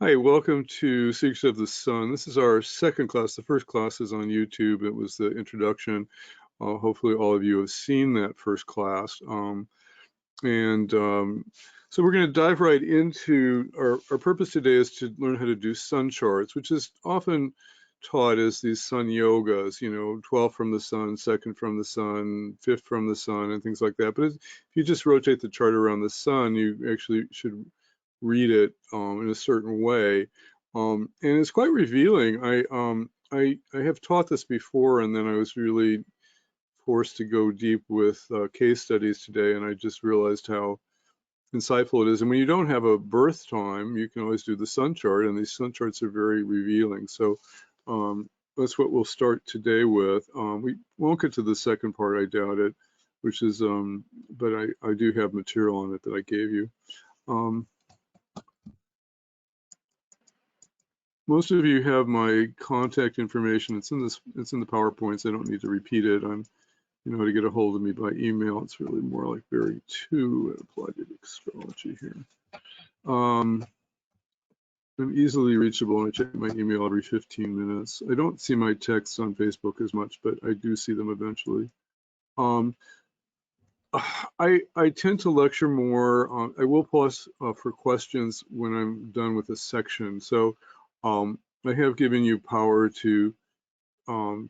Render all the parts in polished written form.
Hi, welcome to Secrets of the Sun. This is our second class. The first class is on YouTube. It was the introduction. Hopefully all of you have seen that first class. So we're going to dive right into our purpose today is to learn how to do sun charts, which is often taught as these sun yogas, 12th from the sun, 2nd from the sun, 5th from the sun, and things like that. But if you just rotate the chart around the sun, you actually should read it in a certain way, and it's quite revealing. I have taught this before, and then I was really forced to go deep with case studies today, and I just realized how insightful it is. And when you don't have a birth time, you can always do the sun chart, and these sun charts are very revealing. So that's what we'll start today with. We won't get to the second part, I doubt it, which is, but I do have material on it that I gave you. Most of you have my contact information. It's in the PowerPoints. I don't need to repeat it. To get a hold of me by email. It's really more like Barry 2 at Applied Vedic Astrology here. I'm easily reachable, and I check my email every 15 minutes. I don't see my texts on Facebook as much, but I do see them eventually. I tend to lecture more. I will pause for questions when I'm done with a section. So I have given you power to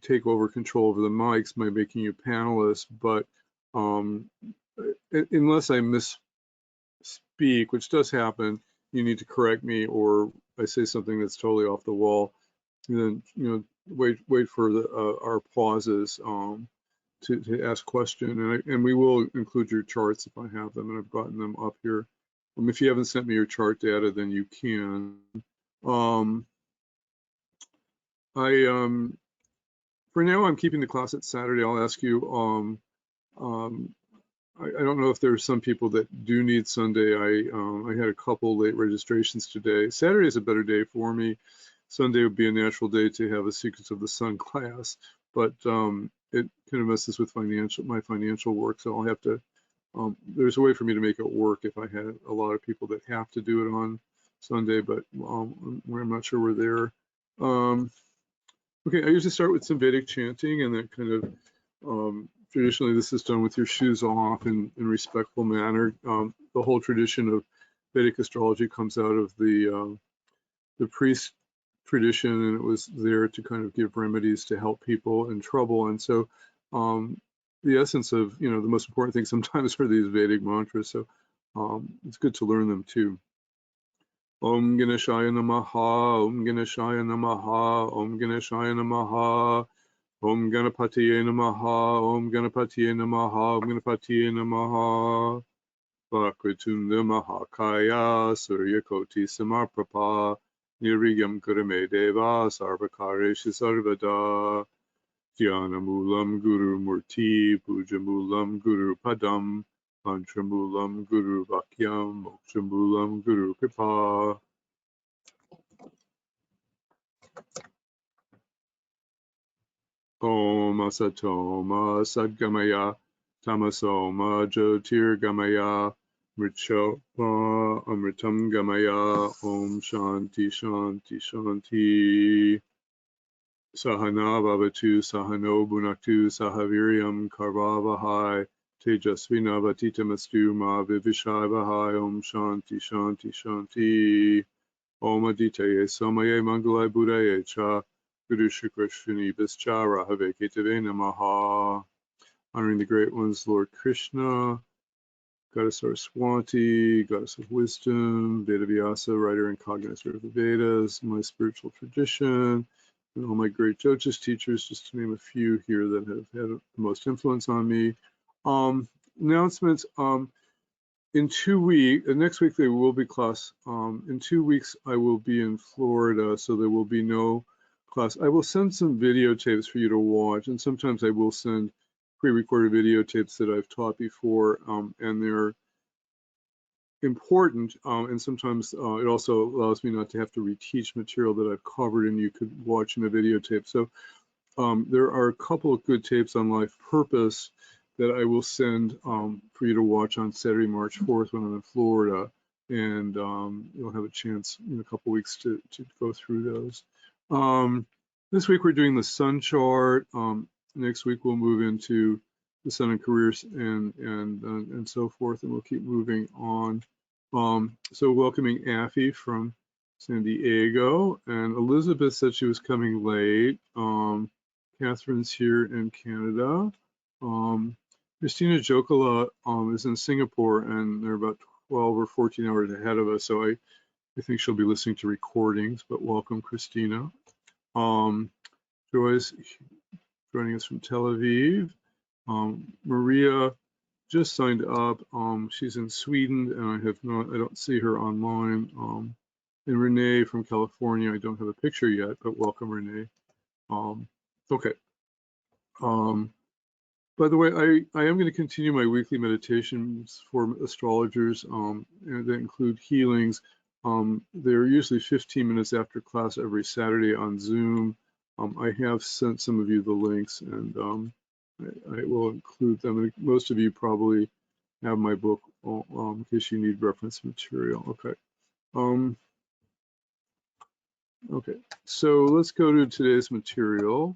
take over control over the mics by making you panelists, but unless I misspeak, which does happen, you need to correct me, or I say something that's totally off the wall, and then wait for our pauses to ask question, and we will include your charts if I have them, and I've gotten them up here. If you haven't sent me your chart data, then you can. For now, I'm keeping the class at Saturday. I'll ask you. I don't know if there's some people that do need Sunday. I had a couple late registrations today. Saturday is a better day for me. Sunday would be a natural day to have a Secrets of the Sun class, but it kind of messes with my financial work, so I'll have to. There's a way for me to make it work if I had a lot of people that have to do it on Sunday, but I'm not sure we're there. Okay, I usually start with some Vedic chanting, and that kind of traditionally this is done with your shoes off in a respectful manner. The whole tradition of Vedic astrology comes out of the priest tradition, and it was there to kind of give remedies to help people in trouble. And so the essence of, the most important thing sometimes are these Vedic mantras. So it's good to learn them too. Om Ganeshaya Namaha, Om Ganeshaya Namaha, Om Ganeshaya Namaha, Om Ganapatiye Namaha, Om Ganapatiye Namaha, Om Ganapatiye Namaha, Vakritunda Mahakaya, Suryakoti Samarprapa, Nirigam Kurame Deva, Sarvakareshi Sarvada, Jnanamulam Guru Murti, Pujamulam Guru Padam, Mantramulam Guru Vakyam, Mokshamulam Guru Kripa. Om Asatoma Sadgamaya, Tamasoma Jyotirgamaya, Mrichoma Amritam Gamaya, Om Shanti Shanti Shanti. Sahana Bhavatu Sahano Bhunaktu Sahaviryam Karvavahai Tejasvina Vatitamastu Ma Vivishai Om Shanti Shanti Shanti. Om Aditaye Somaye Mangalai Buddhaye Cha Guru Shukrashini Bischa Rahave Ketave Namaha. Honoring the great ones, Lord Krishna, Goddess Saraswati, Goddess of Wisdom, Vedavyasa, writer and cognizer of the Vedas, my spiritual tradition, and all my great Yogsas teachers, just to name a few here that have had the most influence on me. Announcements. In 2 weeks, next week there will be class. In 2 weeks I will be in Florida, so there will be no class. I will send some videotapes for you to watch, and sometimes I will send pre-recorded videotapes that I've taught before, and they're important, and sometimes it also allows me not to have to reteach material that I've covered and you could watch in a videotape. So there are a couple of good tapes on life purpose that I will send for you to watch on Saturday, March 4th when I'm in Florida. and you'll have a chance in a couple weeks to go through those. This week we're doing the sun chart. Next week we'll move into the sun and careers and so forth, and we'll keep moving on. So welcoming Affy from San Diego, and Elizabeth said she was coming late. Catherine's here in Canada. Christina Jokala is in Singapore, and they're about 12 or 14 hours ahead of us, so I think she'll be listening to recordings, but welcome, Christina. Joyce joining us from Tel Aviv. Maria just signed up. She's in Sweden, and I don't see her online. And Renee from California, I don't have a picture yet, but welcome, Renee. Okay. By the way, I am going to continue my weekly meditations for astrologers, and that include healings. They're usually 15 minutes after class every Saturday on Zoom. I have sent some of you the links, and I will include them. Most of you probably have my book in case you need reference material. Okay. Okay, so let's go to today's material.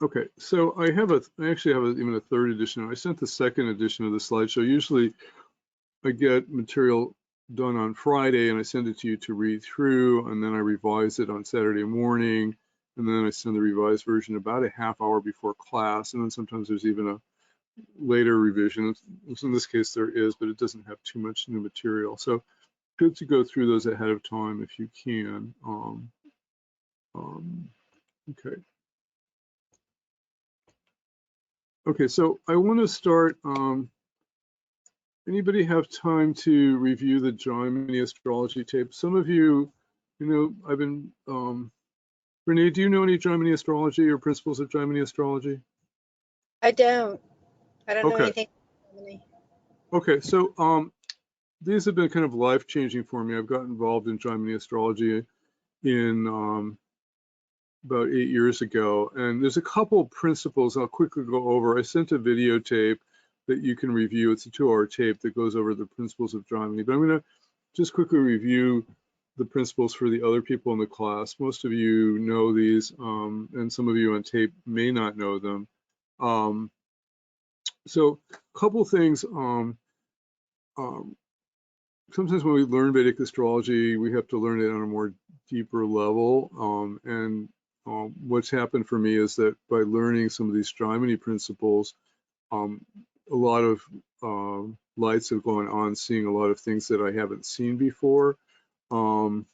Okay, so I actually have even a third edition. I sent the second edition of the slideshow. Usually I get material done on Friday and I send it to you to read through, and then I revise it on Saturday morning, and then I send the revised version about a half hour before class, and then sometimes there's even a later revision. In this case there is, but it doesn't have too much new material. So good to go through those ahead of time if you can. Okay. Okay, so I want to start. Anybody have time to review the Gemini astrology tape? Some of you, I've been, Renee, do you know any Gemini astrology or principles of Gemini astrology? I don't know Okay. anything. Okay, so these have been kind of life-changing for me. I've gotten involved in Gemini astrology in about 8 years ago, and there's a couple principles I'll quickly go over. I sent a videotape that you can review. It's a 2-hour tape that goes over the principles of Gemini, but I'm going to just quickly review the principles for the other people in the class. Most of you know these, and some of you on tape may not know them. So a couple things. Sometimes when we learn Vedic astrology, we have to learn it on a more deeper level, what's happened for me is that by learning some of these Gemini principles, a lot of lights have gone on, seeing a lot of things that I haven't seen before. And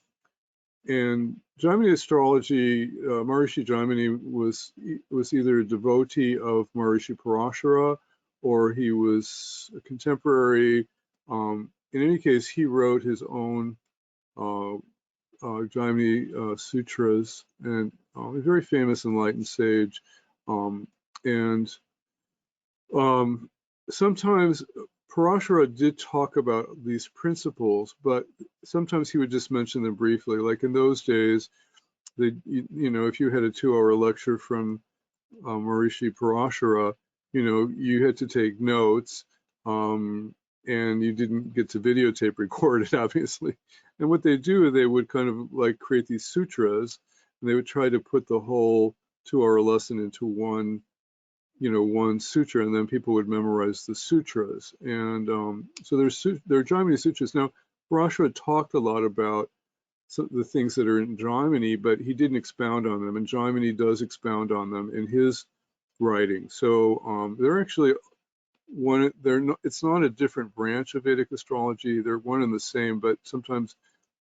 Gemini astrology, Maharishi Gemini was either a devotee of Maharishi Parashara, or he was a contemporary. In any case, he wrote his own Gemini sutras, and a very famous enlightened sage. Sometimes Parashara did talk about these principles, but sometimes he would just mention them briefly. Like in those days, if you had a 2-hour lecture from Maharishi Parashara, you had to take notes, and you didn't get to videotape record it, obviously. And what they do, they would kind of like create these sutras, and they would try to put the whole 2-hour lesson into one sutra, and then people would memorize the sutras. And so there are Gemini sutras. Now, Parashara talked a lot about the things that are in Gemini, but he didn't expound on them, and Gemini does expound on them in his writing. So they're actually it's not a different branch of Vedic astrology. They're one and the same, but sometimes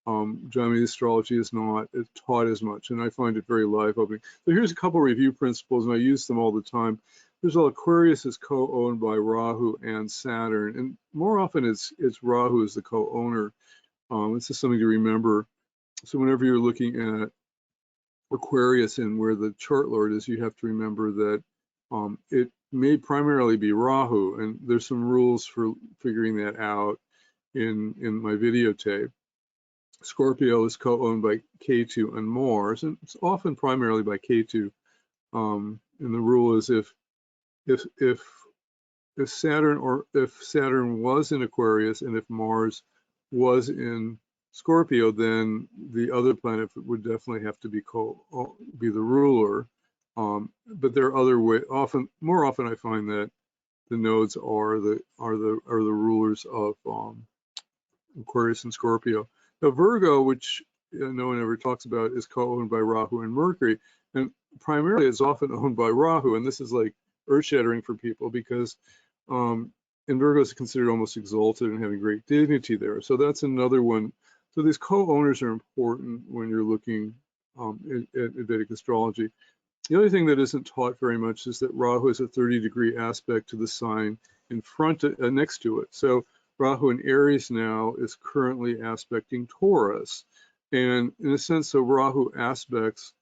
Gemini astrology is not taught as much, and I find it very life-opening. So here's a couple review principles, and I use them all the time. First of all, Aquarius is co-owned by Rahu and Saturn, and more often it's Rahu is the co-owner. It's just something to remember. So whenever you're looking at Aquarius and where the chart lord is, you have to remember that it may primarily be Rahu, and there's some rules for figuring that out in my videotape. Scorpio is co-owned by Ketu and Mars, and it's often primarily by Ketu. And the rule is if if Saturn was in Aquarius and if Mars was in Scorpio, then the other planet would definitely have to be the ruler. But there are other ways. More often, I find that the nodes are the rulers of Aquarius and Scorpio. Now Virgo, which no one ever talks about, is co-owned by Rahu and Mercury, and primarily it's often owned by Rahu. And this is like earth-shattering for people because and Virgo is considered almost exalted and having great dignity there. So that's another one. So these co-owners are important when you're looking at Vedic astrology. The other thing that isn't taught very much is that Rahu has a 30-degree aspect to the sign in front next to it. So Rahu in Aries now is currently aspecting Taurus. And in a sense, so Rahu aspects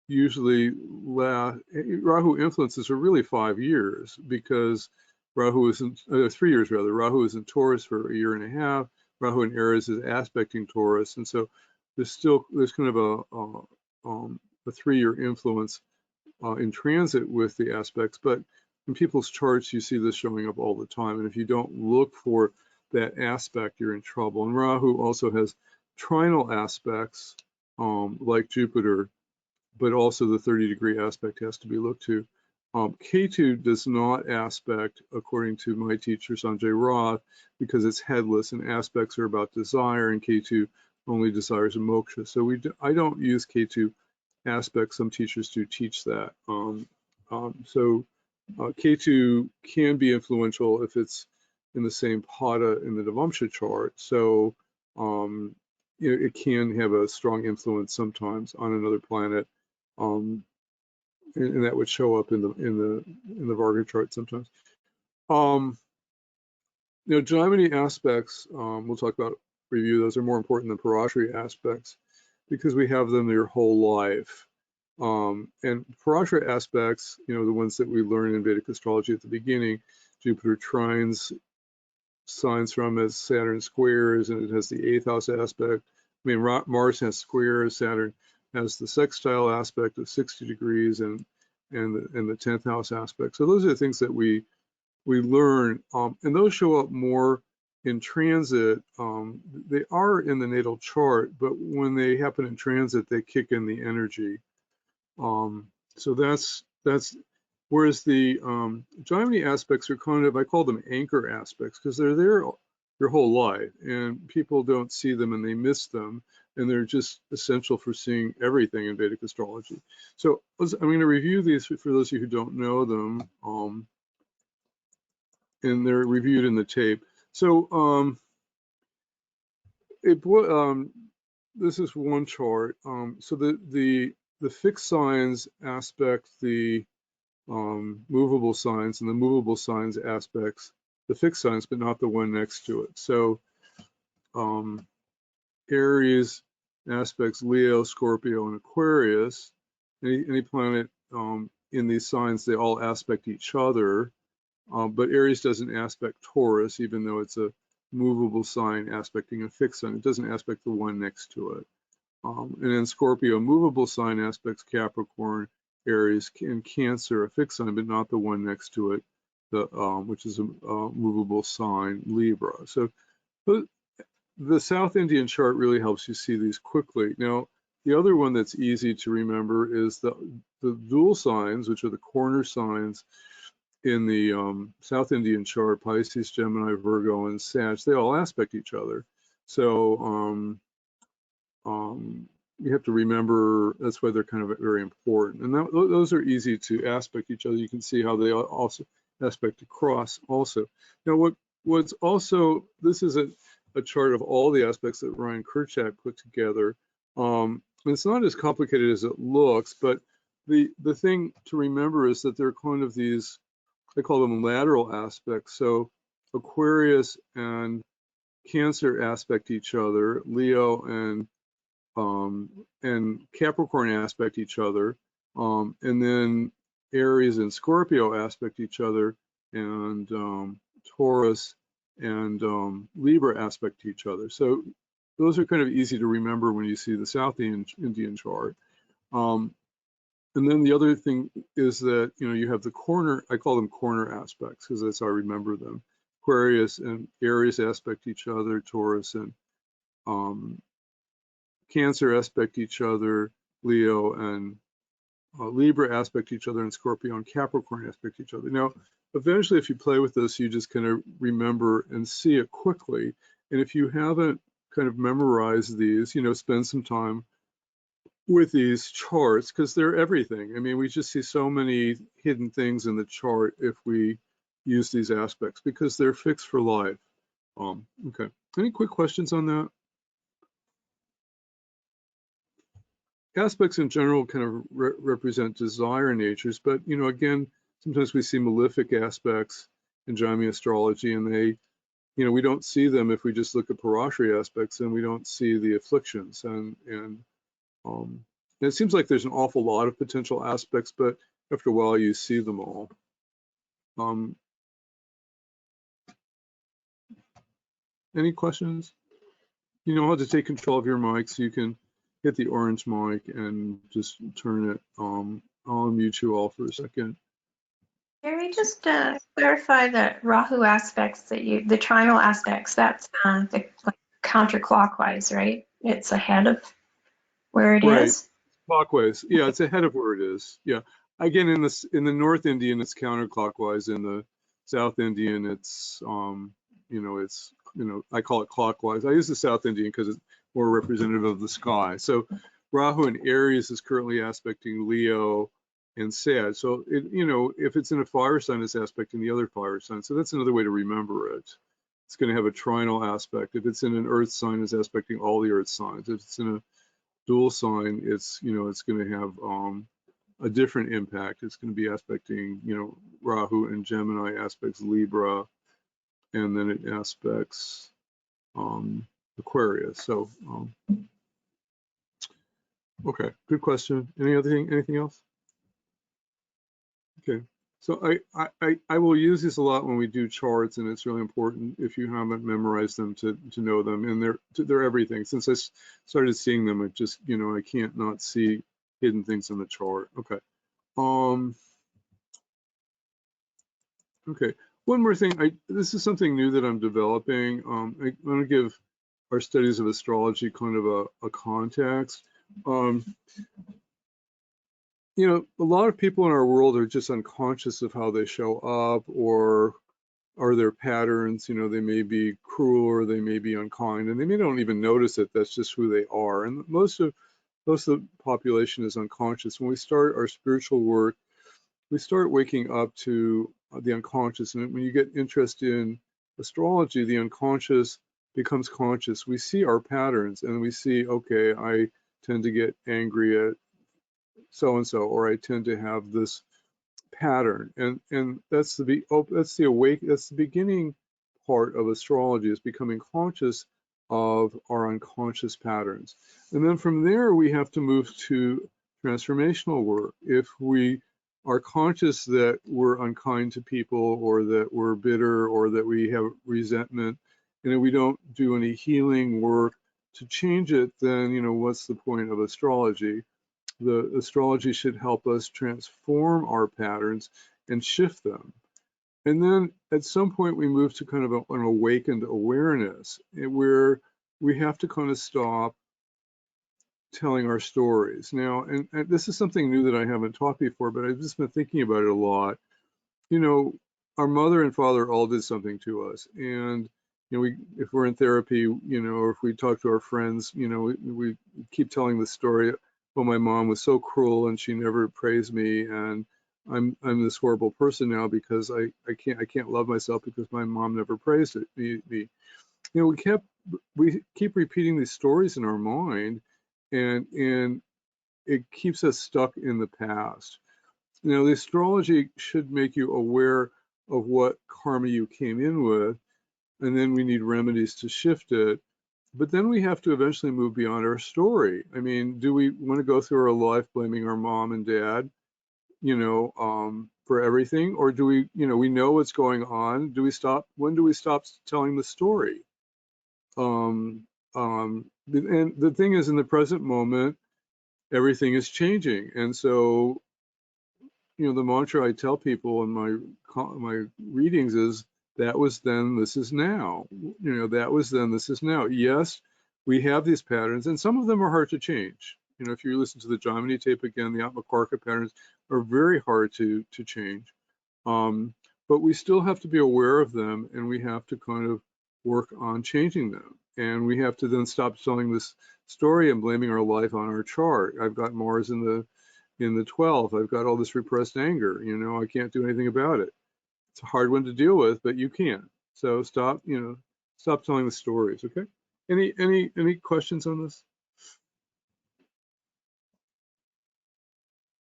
usually Rahu influences are really 5 years because Rahu is in 3 years rather. Rahu is in Taurus for a year and a half. Rahu in Aries is aspecting Taurus, and so there's kind of a 3-year influence in transit with the aspects. But in people's charts, you see this showing up all the time, and if you don't look for that aspect, you're in trouble. And Rahu also has trinal aspects like Jupiter, but also the 30-degree aspect has to be looked to. Ketu does not aspect, according to my teacher Sanjay Roth, because it's headless and aspects are about desire, and Ketu only desires moksha. So I don't use Ketu aspects. Some teachers do teach that. Ketu can be influential if it's in the same pada in the Navamsha chart. So it can have a strong influence sometimes on another planet. And that would show up in the Varga chart sometimes. Gemini aspects, we'll talk about review. Those are more important than Parashari aspects because we have them their whole life. And Parashara aspects, the ones that we learn in Vedic astrology at the beginning, Jupiter trines signs from as Saturn squares, and it has the 8th house aspect. I mean, Mars has squares, Saturn has the sextile aspect of 60 degrees and the 10th house aspect. So those are the things that we learn, and those show up more in transit. They are in the natal chart, but when they happen in transit, they kick in the energy. So that's whereas the Gemini aspects are kind of, I call them anchor aspects because they're there your whole life and people don't see them and they miss them, and they're just essential for seeing everything in Vedic astrology. So I'm going to review these for those of you who don't know them, and they're reviewed in the tape. So this is one chart. So the fixed signs aspect the movable signs, and the movable signs aspects the fixed signs, but not the one next to it. So Aries aspects Leo, Scorpio, and Aquarius. Any planet in these signs, they all aspect each other, but Aries doesn't aspect Taurus, even though it's a movable sign aspecting a fixed sign. It doesn't aspect the one next to it. And then Scorpio, movable sign aspects Capricorn, Aries, and Cancer, a fixed sign, but not the one next to it, which is a movable sign, Libra. So the South Indian chart really helps you see these quickly. Now, the other one that's easy to remember is the dual signs, which are the corner signs in the South Indian chart, Pisces, Gemini, Virgo, and Sag. They all aspect each other. So you have to remember, that's why they're kind of very important. And those are easy to aspect each other. You can see how they also aspect across also. Now, what's also, this is a chart of all the aspects that Ryan Kerchak put together. It's not as complicated as it looks, but the thing to remember is that they're kind of these, I call them lateral aspects. So Aquarius and Cancer aspect each other, Leo and Capricorn aspect each other, and then Aries and Scorpio aspect each other, and Taurus and Libra aspect each other. So those are kind of easy to remember when you see the South Indian chart. And then the other thing is that, you know, you have the corner, I call them corner aspects because that's how I remember them. Aquarius and Aries aspect each other, Taurus and Cancer aspect each other, Leo and Libra aspect each other, and Scorpio and Capricorn aspect each other. Now, eventually, if you play with this, you just kind of remember and see it quickly. And if you haven't kind of memorized these, you know, spend some time with these charts because they're everything. I mean, we just see so many hidden things in the chart if we use these aspects because they're fixed for life. Okay. Any quick questions on that? Aspects in general kind of represent desire natures, but, you know, again, sometimes we see malefic aspects in Jaimi astrology, and they, you know, we don't see them if we just look at Parashari aspects, and we don't see the afflictions. And it seems like there's an awful lot of potential aspects, but after a while, you see them all. Any questions? You know how to take control of your mic, so you can hit the orange mic and just turn it. I'll unmute you all for a second. Gary, just clarify the Rahu aspects the trinal aspects. That's the counterclockwise, right? It's ahead of where it is. Clockwise. Yeah, it's ahead of where it is. Yeah. Again, in the North Indian, it's counterclockwise. In the South Indian, it's I call it clockwise. I use the South Indian because it's more representative of the sky. So Rahu in Aries is currently aspecting Leo and Sag. So if it's in a fire sign, it's aspecting the other fire sign. So that's another way to remember it. It's going to have a trinal aspect. If it's in an earth sign, it's aspecting all the earth signs. If it's in a dual sign, it's going to have a different impact. It's going to be aspecting, Rahu and Gemini aspects Libra, and then it aspects Aquarius. So, okay, good question. Anything else? Okay, so I will use this a lot when we do charts, and it's really important if you haven't memorized them to know them, and they're everything. Since I started seeing them, I just I can't not see hidden things in the chart. Okay. Okay. One more thing. This is something new that I'm developing. I want to give our studies of astrology kind of a context. A lot of people in our world are just unconscious of how they show up, or are there patterns. They may be cruel, or they may be unkind, and they may not even notice it. That's just who they are. And most of the population is unconscious. When we start our spiritual work, we start waking up to the unconscious. And when you get interested in astrology, the unconscious becomes conscious. We see our patterns, and we see, okay, I tend to get angry at so-and-so, or I tend to have this pattern. And that's the beginning part of astrology, is becoming conscious of our unconscious patterns. And then from there, we have to move to transformational work. If we are conscious that we're unkind to people, or that we're bitter, or that we have resentment, and if we don't do any healing work to change it, then what's the point of astrology? The astrology should help us transform our patterns and shift them. And then at some point we move to kind of an awakened awareness, where we have to kind of stop telling our stories. Now, and this is something new that I haven't taught before, but I've just been thinking about it a lot. Our mother and father all did something to us. And, if we're in therapy, or if we talk to our friends, we keep telling the story, well, my mom was so cruel and she never praised me, and I'm this horrible person now because I can't love myself because my mom never praised me. We keep repeating these stories in our mind, and it keeps us stuck in the past. The astrology should make you aware of what karma you came in with, and then we need remedies to shift it. But then we have to eventually move beyond our story. I mean, do we want to go through our life blaming our mom and dad, for everything? Or do we know what's going on? When do we stop telling the story? And the thing is, in the present moment, everything is changing. And so you know, the mantra I tell people in my readings is, that was then, this is now. You know, that was then, this is now. Yes, we have these patterns, and some of them are hard to change. You know, if you listen to the Jomini tape again, the Atmakarka patterns are very hard to change. But we still have to be aware of them, and we have to kind of work on changing them. And we have to then stop telling this story and blaming our life on our chart. I've got Mars in the 12th. I've got all this repressed anger. You know, I can't do anything about it. It's a hard one to deal with, but you can. So stop, you know, stop telling the stories. Okay. Any questions on this?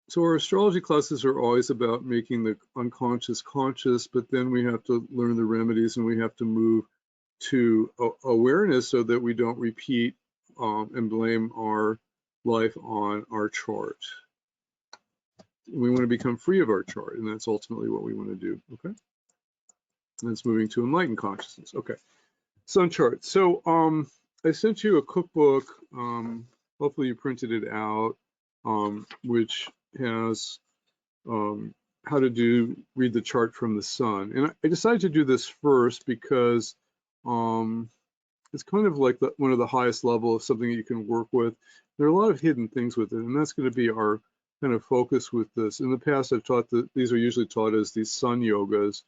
So our astrology classes are always about making the unconscious conscious, but then we have to learn the remedies, and we have to move to awareness so that we don't repeat and blame our life on our chart. We want to become free of our chart, and that's ultimately what we want to do. Okay. And that's moving to enlightened consciousness. Okay. Sun chart. So I sent you a cookbook. Hopefully you printed it out, which has how to read the chart from the sun. And I decided to do this first because it's kind of like one of the highest level of something that you can work with. There are a lot of hidden things with it, and that's going to be our kind of focus with this. In the past, I've taught that these are usually taught as these sun yogas,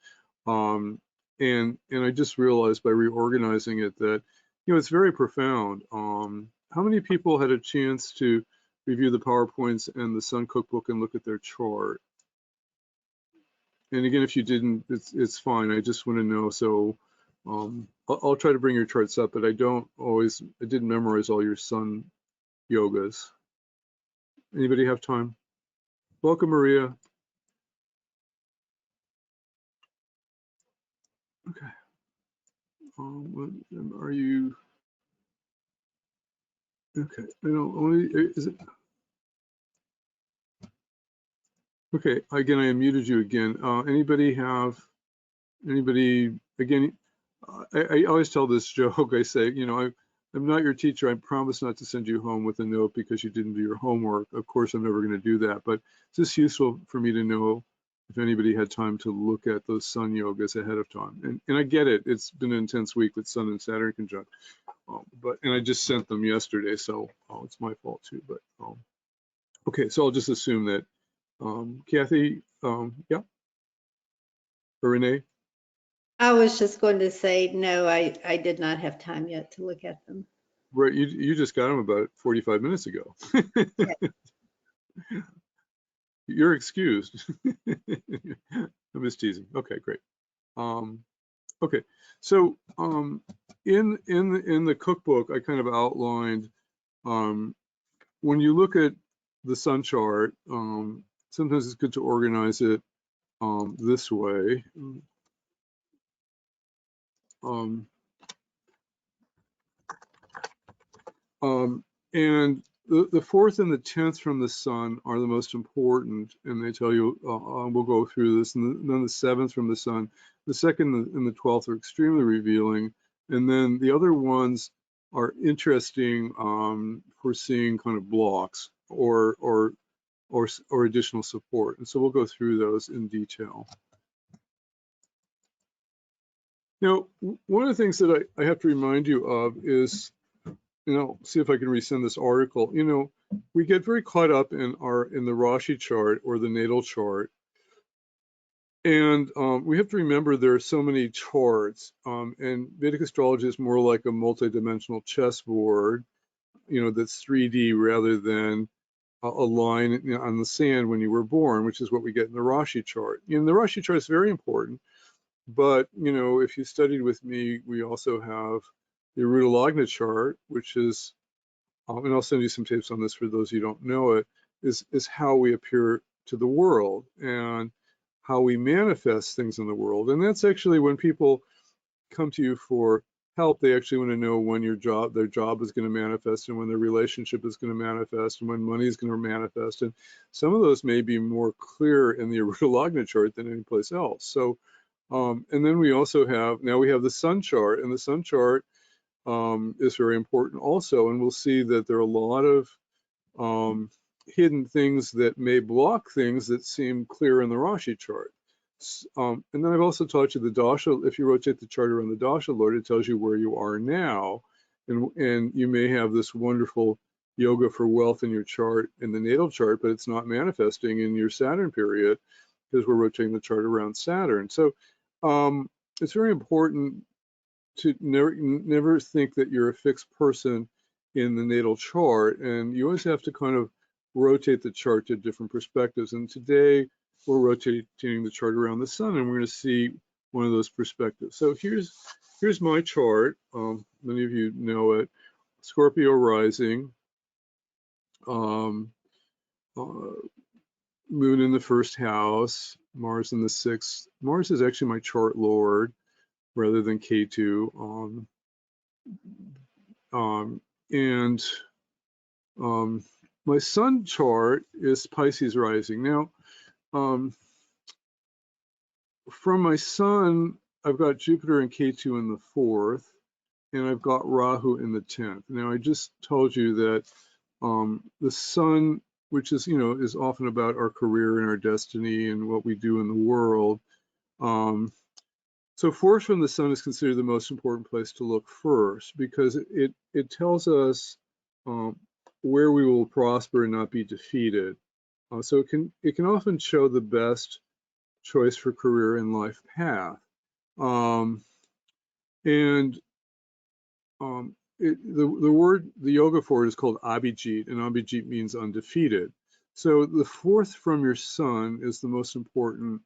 and I just realized by reorganizing it that, you know, it's very profound. How many people had a chance to review the PowerPoints and the Sun Cookbook and look at their chart? And again, if you didn't, it's fine. I just want to know. So I'll try to bring your charts up, but I didn't memorize all your Sun yogas. Anybody have time? Welcome, Maria. Okay. Are you? Okay. I don't only is it? Okay. Again, I unmuted you again. Anybody again? I always tell this joke. I say, you know, I'm not your teacher. I promise not to send you home with a note because you didn't do your homework. Of course, I'm never going to do that. But it's just useful for me to know if anybody had time to look at those sun yogas ahead of time. And I get it. It's been an intense week with Sun and Saturn conjunct. And I just sent them yesterday, so it's my fault too. But okay, so I'll just assume that Kathy, yeah, or Renee. I was just going to say, no, I did not have time yet to look at them. Right, you just got them about 45 minutes ago. Yeah. You're excused. I'm just teasing. Okay, great. Okay, so in the cookbook, I kind of outlined when you look at the sun chart, sometimes it's good to organize it this way. And the 4th and the 10th from the sun are the most important, and they tell you, we'll go through this, and then the 7th from the sun, the 2nd and the 12th are extremely revealing, and then the other ones are interesting for seeing kind of blocks or additional support, and so we'll go through those in detail. Now, one of the things that I have to remind you of is, you know, see if I can resend this article. You know, we get very caught up in the Rashi chart or the natal chart, and we have to remember there are so many charts. And Vedic astrology is more like a multi-dimensional chessboard, you know, that's 3D rather than a line, you know, on the sand when you were born, which is what we get in the Rashi chart. You know, the Rashi chart is very important, but you know, if you studied with me, we also have the Ruta chart, which is, and I'll send you some tapes on this for those who don't know it, is how we appear to the world and how we manifest things in the world. And that's actually when people come to you for help, they actually want to know when their job is going to manifest, and when their relationship is going to manifest, and when money is going to manifest. And some of those may be more clear in the Ruta chart than any place else. So, and then we also have the sun chart, and the sun chart is very important also, and we'll see that there are a lot of hidden things that may block things that seem clear in the Rashi chart. And then I've also taught you the dasha. If you rotate the chart around the dasha lord, it tells you where you are now, and you may have this wonderful yoga for wealth in your chart, in the natal chart, but it's not manifesting in your Saturn period because we're rotating the chart around Saturn. So it's very important to never think that you're a fixed person in the natal chart, and you always have to kind of rotate the chart to different perspectives. And today we're rotating the chart around the sun, and we're going to see one of those perspectives. So here's my chart. Many of you know it. Scorpio rising, moon in the first house, Mars in the sixth. Mars is actually my chart lord rather than K2. My sun chart is Pisces rising. Now, from my sun, I've got Jupiter and K2 in the fourth, and I've got Rahu in the 10th. Now, I just told you that the sun, which is, is often about our career and our destiny and what we do in the world. So fourth from the sun is considered the most important place to look first because it tells us where we will prosper and not be defeated. So it can often show the best choice for career and life path. The yoga for it is called Abhijit, and Abhijit means undefeated. So the fourth from your sun is the most important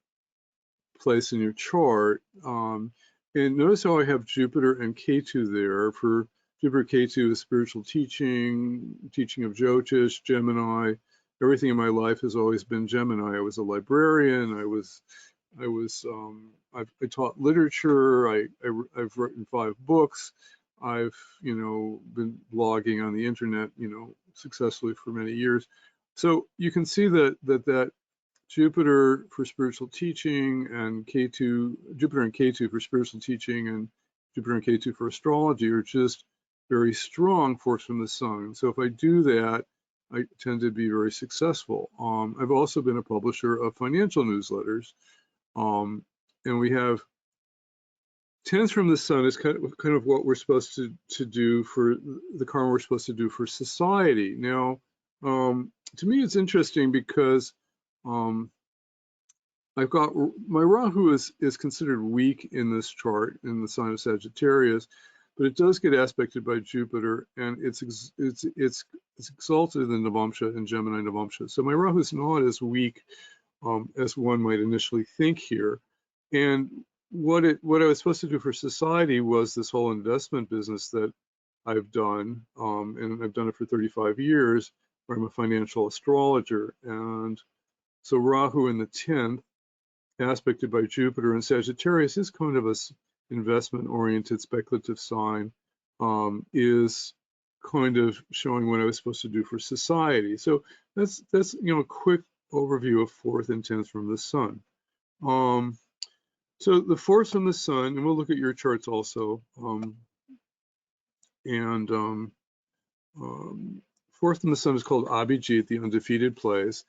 place in your chart. And notice how I have Jupiter and K2 there. For Jupiter, K2 is spiritual teaching of Jyotish, Gemini. Everything in my life has always been Gemini. I was a librarian. I taught literature. I've written 5 books. I've, been blogging on the internet, successfully for many years. So you can see that Jupiter for spiritual teaching and Jupiter and K2 for spiritual teaching and Jupiter and K2 for astrology are just very strong force from the sun. So if I do that, I tend to be very successful. I've also been a publisher of financial newsletters. And we have 10th from the sun is kind of what we're supposed to do for the karma we're supposed to do for society. Now, to me, it's interesting because I've got my Rahu is considered weak in this chart in the sign of Sagittarius, but it does get aspected by Jupiter, and it's exalted in Navamsha and Gemini Navamsha. So my Rahu is not as weak as one might initially think here. And what I was supposed to do for society was this whole investment business that I've done, and I've done it for 35 years, where I'm a financial astrologer. And so Rahu in the 10th, aspected by Jupiter and Sagittarius, is kind of a investment-oriented speculative sign, is kind of showing what I was supposed to do for society. So that's a quick overview of 4th and 10th from the sun. So the 4th from the sun, and we'll look at your charts also. 4th from the sun is called Abhijit, the undefeated place.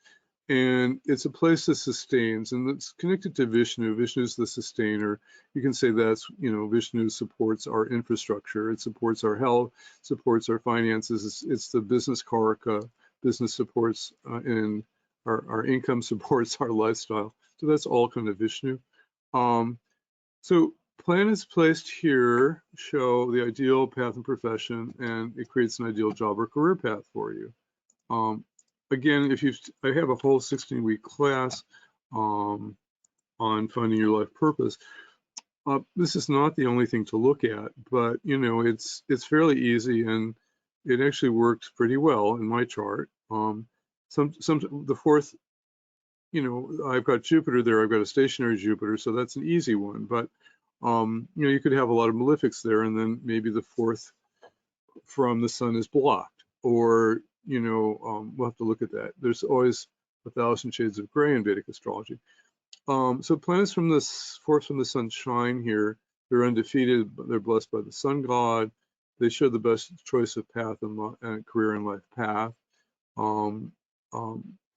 And it's a place that sustains, and it's connected to Vishnu. Vishnu is the sustainer. You can say that's, Vishnu supports our infrastructure. It supports our health, supports our finances. It's the business karaka. Business supports and our income supports our lifestyle. So that's all kind of Vishnu. So planets placed here show the ideal path and profession, and it creates an ideal job or career path for you. Again, I have a whole 16-week class on finding your life purpose. This is not the only thing to look at, but it's fairly easy, and it actually works pretty well in my chart. The 4th, I've got Jupiter there. I've got a stationary Jupiter, so that's an easy one. But you could have a lot of malefics there, and then maybe the 4th from the sun is blocked, or we'll have to look at that. There's always 1,000 shades of gray in Vedic astrology. So planets from the 4th from the sun shine here. They're undefeated. They're blessed by the sun god. They show the best choice of path and career and life path.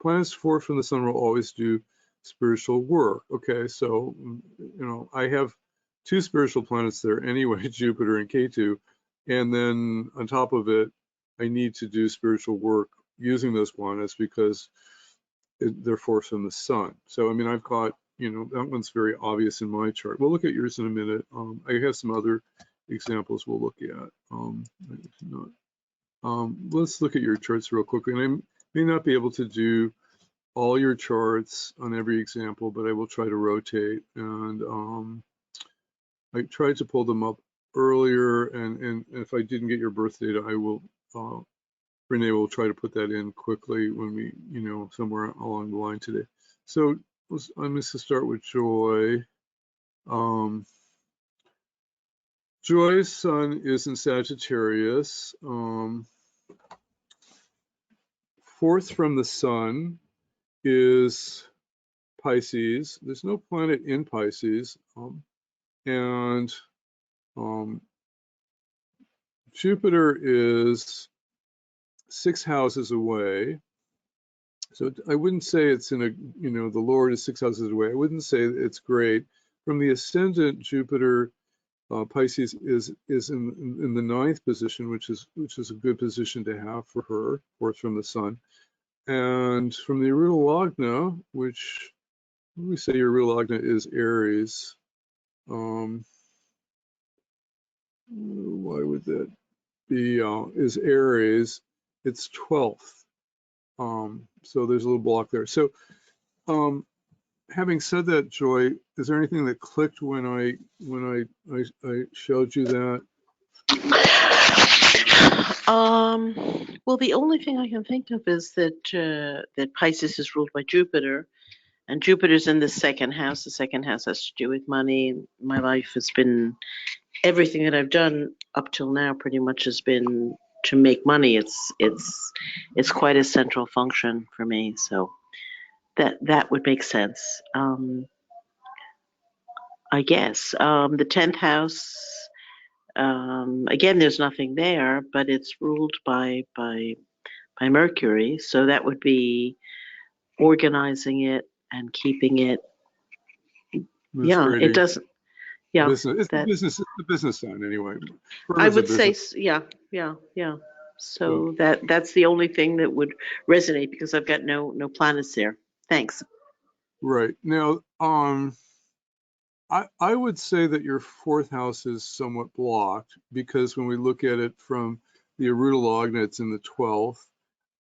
planets fourth from the sun will always do spiritual work. Okay, so I have two spiritual planets there anyway, Jupiter and Ketu, and then on top of it, I need to do spiritual work using those planets because they're fourth from the sun. So I mean, I've got, that one's very obvious in my chart. We'll look at yours in a minute. I have some other examples we'll look at. Let's look at your charts real quickly. And I may not be able to do all your charts on every example, but I will try to rotate. And I tried to pull them up earlier, and if I didn't get your birth data, I will, Renee will try to put that in quickly when we, somewhere along the line today. So I'm just to start with Joy. Joy's sun is in Sagittarius. Fourth from the sun is Pisces. There's no planet in Pisces. And Jupiter is 6 houses away. So I wouldn't say it's in a, the Lord is 6 houses away. I wouldn't say it's great. From the ascendant, Jupiter, Pisces is in the 9th position, which is a good position to have for her, fourth from the sun. And from the Aruda Lagna, which we say your Aruda Lagna is Aries. Why would that be? Is Aries? It's 12th. So there's a little block there. So having said that, Joy, is there anything that clicked when I showed you that? Well, the only thing I can think of is that that Pisces is ruled by Jupiter, and Jupiter's in the 2nd house. The 2nd house has to do with money. My life has been, everything that I've done up till now pretty much has been to make money. It's quite a central function for me. So that would make sense. I guess the 10th house. Again, there's nothing there, but it's ruled by Mercury, so that would be organizing it and keeping it. Yeah, it doesn't. Yeah, business. It's the business sign anyway. I would say, yeah. So that's the only thing that would resonate because I've got no planets there. Thanks. Right now, I would say that your 4th house is somewhat blocked because when we look at it from the Aruda Lagna, it's in the 12th,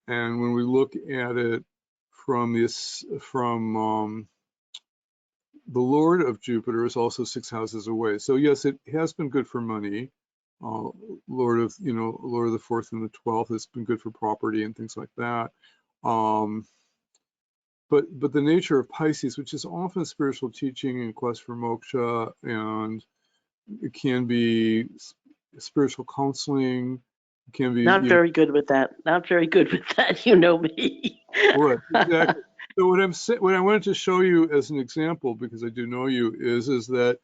and when we look at it from the Lord of Jupiter is also 6 houses away. So yes, it has been good for money. Lord of the 4th and the 12th has been good for property and things like that. But the nature of Pisces, which is often spiritual teaching and quest for moksha, and it can be spiritual counseling, it can be not very good with that. Not very good with that. You know me. Right, exactly. So what I wanted to show you as an example, because I do know you, is that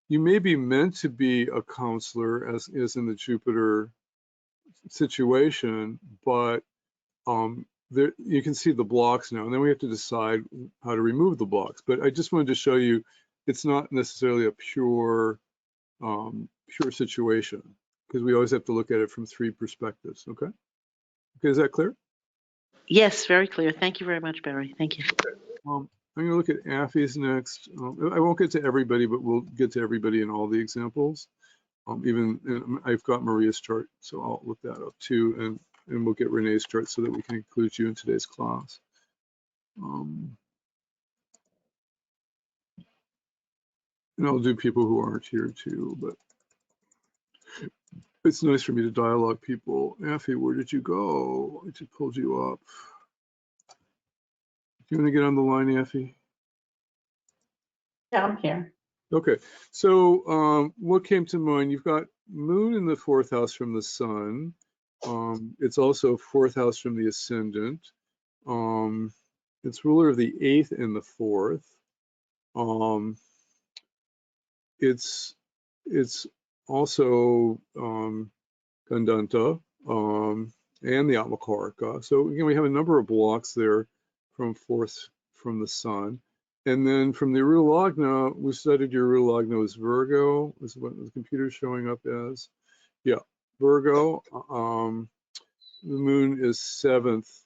you may be meant to be a counselor, as is in the Jupiter situation, but there you can see the blocks now, and then we have to decide how to remove the blocks. But I just wanted to show you it's not necessarily a pure situation, because we always have to look at it from 3 perspectives. Okay, is that clear? Yes, very clear. Thank you very much, Barry. Thank you. I'm going to look at Affy's next. I won't get to everybody, but we'll get to everybody in all the examples. I've got Maria's chart, so I'll look that up too, and we'll get Renee's chart so that we can include you in today's class. And I'll do people who aren't here too, but it's nice for me to dialogue people. Affy, where did you go? I just pulled you up. Do you want to get on the line, Affy? Yeah, I'm here. Okay, so what came to mind? You've got Moon in the 4th house from the Sun. It's also 4th house from the Ascendant. It's ruler of the 8th and the 4th. It's also Gandanta. and the Atmakarika. So again, we have a number of blocks there from fourth from the sun. And then from the Arulagna, we studied your Arulagna was Virgo, is what the computer's showing up as. Yeah, Virgo. The moon is 7th.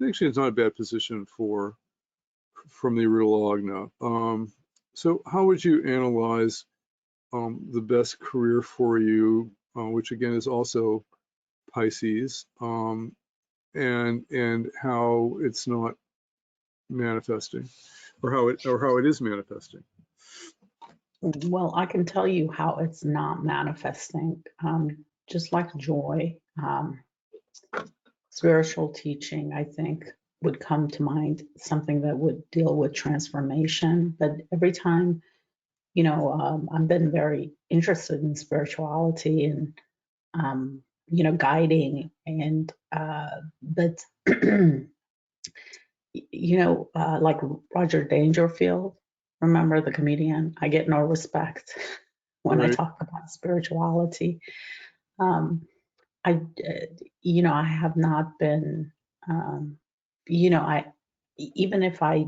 Actually, it's not a bad position from the Arulagna. So how would you analyze the best career for you, which again is also Pisces, and how it's not manifesting, or how it is manifesting? Well, I can tell you how it's not manifesting. Just like joy, spiritual teaching, I think, would come to mind, something that would deal with transformation. But every time, I've been very interested in spirituality and, guiding, and but like Roger Dangerfield, remember the comedian? I get no respect when I Right. talk about spirituality. I have not been, even if I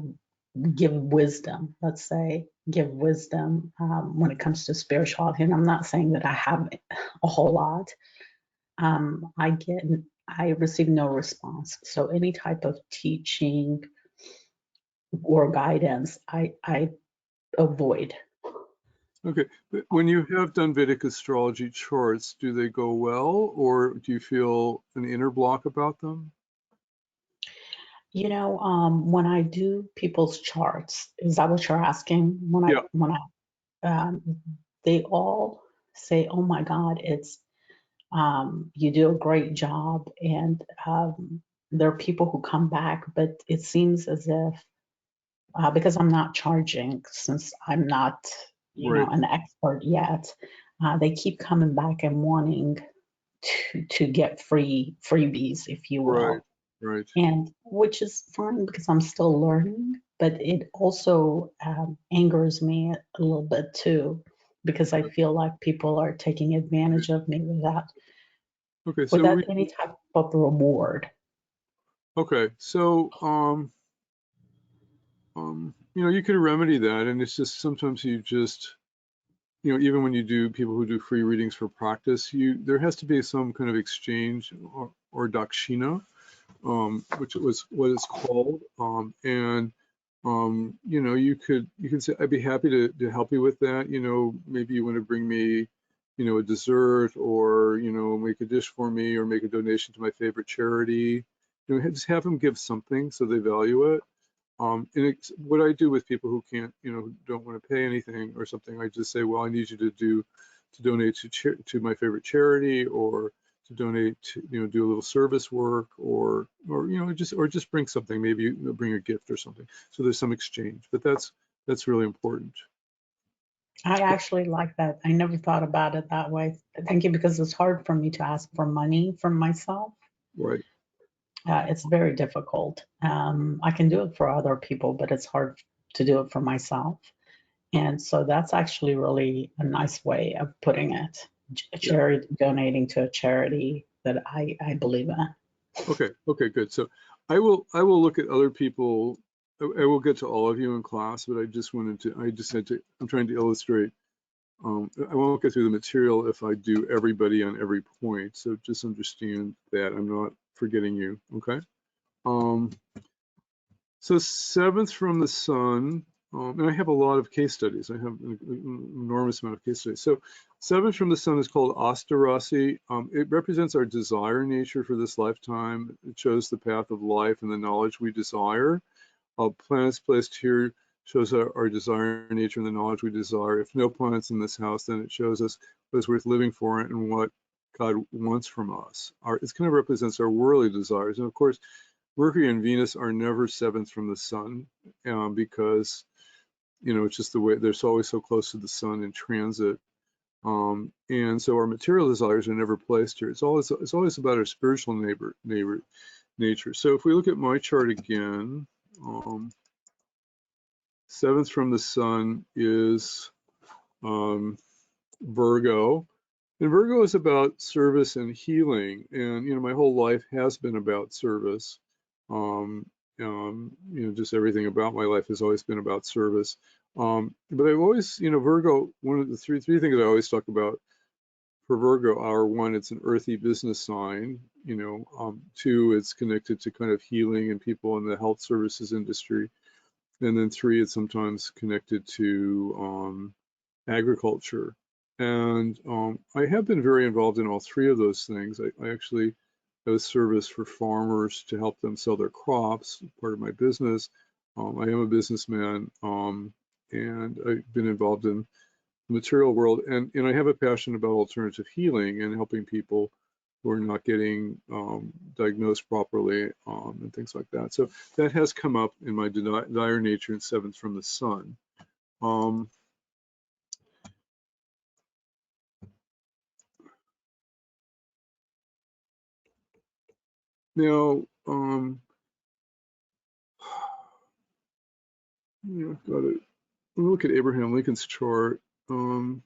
give wisdom, let's say, when it comes to spirituality, and I'm not saying that I have a whole lot, I receive no response. So any type of teaching or guidance, I avoid. Okay, but when you have done Vedic astrology charts, do they go well, or do you feel an inner block about them? When I do people's charts, is that what you're asking? Yeah. They all say, "Oh my God, you do a great job," and there are people who come back, but it seems as if because I'm not charging, since I'm not, Right. an expert yet, they keep coming back and wanting to get freebies, if you Right. will. Right. And which is fine because I'm still learning, but it also angers me a little bit too, because I feel like people are taking advantage of me Okay, without any type of reward. you can remedy that, and it's just sometimes you just, even when you do people who do free readings for practice, there has to be some kind of exchange or dakshina, which was what it's called, and you can say, I'd be happy to help you with that. Maybe you want to bring me, a dessert, or make a dish for me, or make a donation to my favorite charity. Just have them give something so they value it. And what I do with people who can't, who don't want to pay anything or something, I just say, well, I need you to donate to my favorite charity, or to donate to, do a little service work, or just bring something, maybe bring a gift or something. So there's some exchange, but that's really important. I actually like that. I never thought about it that way. Thank you, because it's hard for me to ask for money from myself. Right. It's very difficult. I can do it for other people, but it's hard to do it for myself. And so that's actually really a nice way of putting it. Charity, donating to a charity that I believe in. Okay, good. So I will look at other people. I will get to all of you in class, but I'm trying to illustrate. I won't get through the material if I do everybody on every point. So just understand that I'm not forgetting you. Okay. So 7th from the sun, and I have a lot of case studies. I have an enormous amount of case studies. So 7th from the sun is called Astarasi. It represents our desire nature for this lifetime. It shows the path of life and the knowledge we desire. Planets placed here shows our desire nature and the knowledge we desire. If no planets in this house, then it shows us what is worth living for and what God wants from us. It kind of represents our worldly desires. And of course, Mercury and Venus are never 7th from the sun, because it's just the way they're always so close to the sun in transit, and so our material desires are never placed here. It's always about our spiritual nature. So if we look at my chart again, 7th from the sun is Virgo, And Virgo is about service and healing. And, you know, my whole life has been about service. You know, just everything about my life has always been about service. But I've always, you know, Virgo, one of the three things I always talk about for Virgo are: one, it's an earthy business sign, you know, two, it's connected to kind of healing and people in the health services industry. And then three, it's sometimes connected to agriculture. And I have been very involved in all three of those things. I actually have a service for farmers to help them sell their crops, part of my business. I am a businessman, and I've been involved in the material world, and I have a passion about alternative healing and helping people who are not getting diagnosed properly, and things like that. So that has come up in my dire nature and seventh from the sun. Now, yeah, got it. Look at Abraham Lincoln's chart. I don't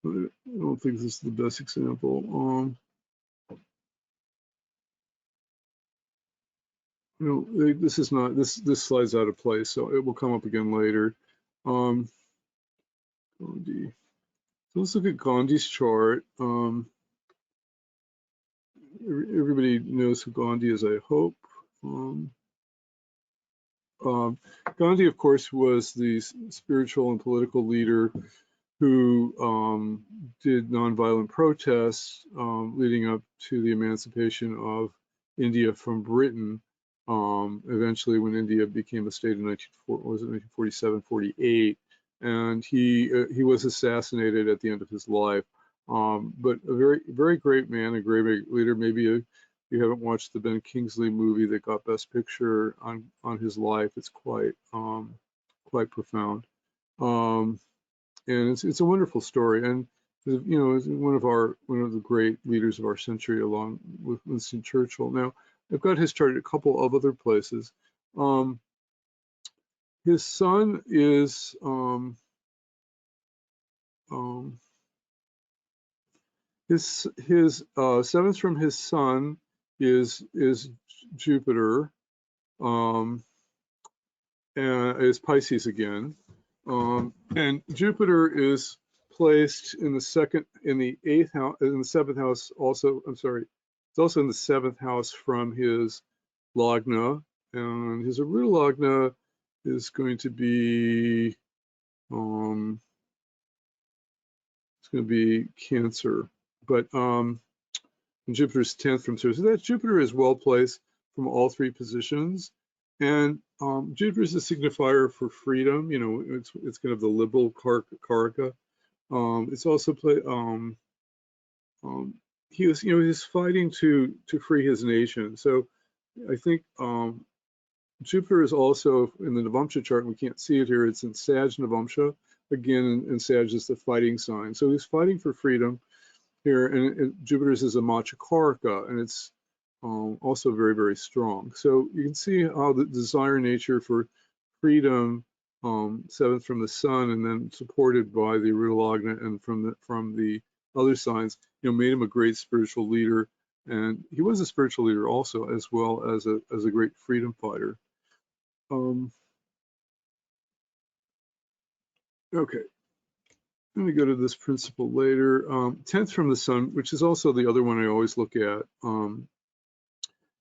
think this is the best example. You know, this is not, this slide's out of place, so it will come up again later. Gandhi. So let's look at Gandhi's chart. Everybody knows who Gandhi is, I hope. Gandhi, of course, was the spiritual and political leader who did nonviolent protests leading up to the emancipation of India from Britain. Eventually, when India became a state in 1947, 48, and he was assassinated at the end of his life. But a very great man, a great leader. Maybe you haven't watched the Ben Kingsley movie that got Best Picture on his life. It's quite profound. And it's a wonderful story, and you know, is one of the great leaders of our century, along with Winston Churchill. Now, I've got his chart at a couple of other places. His son is his seventh from his son is Jupiter, and is Pisces again. And Jupiter is placed in the seventh house also. I'm sorry, it's also in the seventh house from his Lagna, and his Aruda Lagna is going to be it's going to be Cancer, but Jupiter's 10th from Ceres. So that Jupiter is well placed from all three positions. And Jupiter is a signifier for freedom. You know, it's kind of the liberal karaka. It's also he's fighting to free his nation. So I think Jupiter is also in the Navamsha chart, and we can't see it here. It's in Sag Navamsha again, and Sag is the fighting sign. So he's fighting for freedom here, and Jupiter's is a Macha karaka, and it's also very, very strong. So you can see how the desire nature for freedom, seventh from the sun, and then supported by the Aruda Lagna and from the other signs, you know, made him a great spiritual leader. And he was a spiritual leader also, as well as a great freedom fighter. Okay, I'm going to go to this principle later. 10th from the sun, which is also the other one I always look at.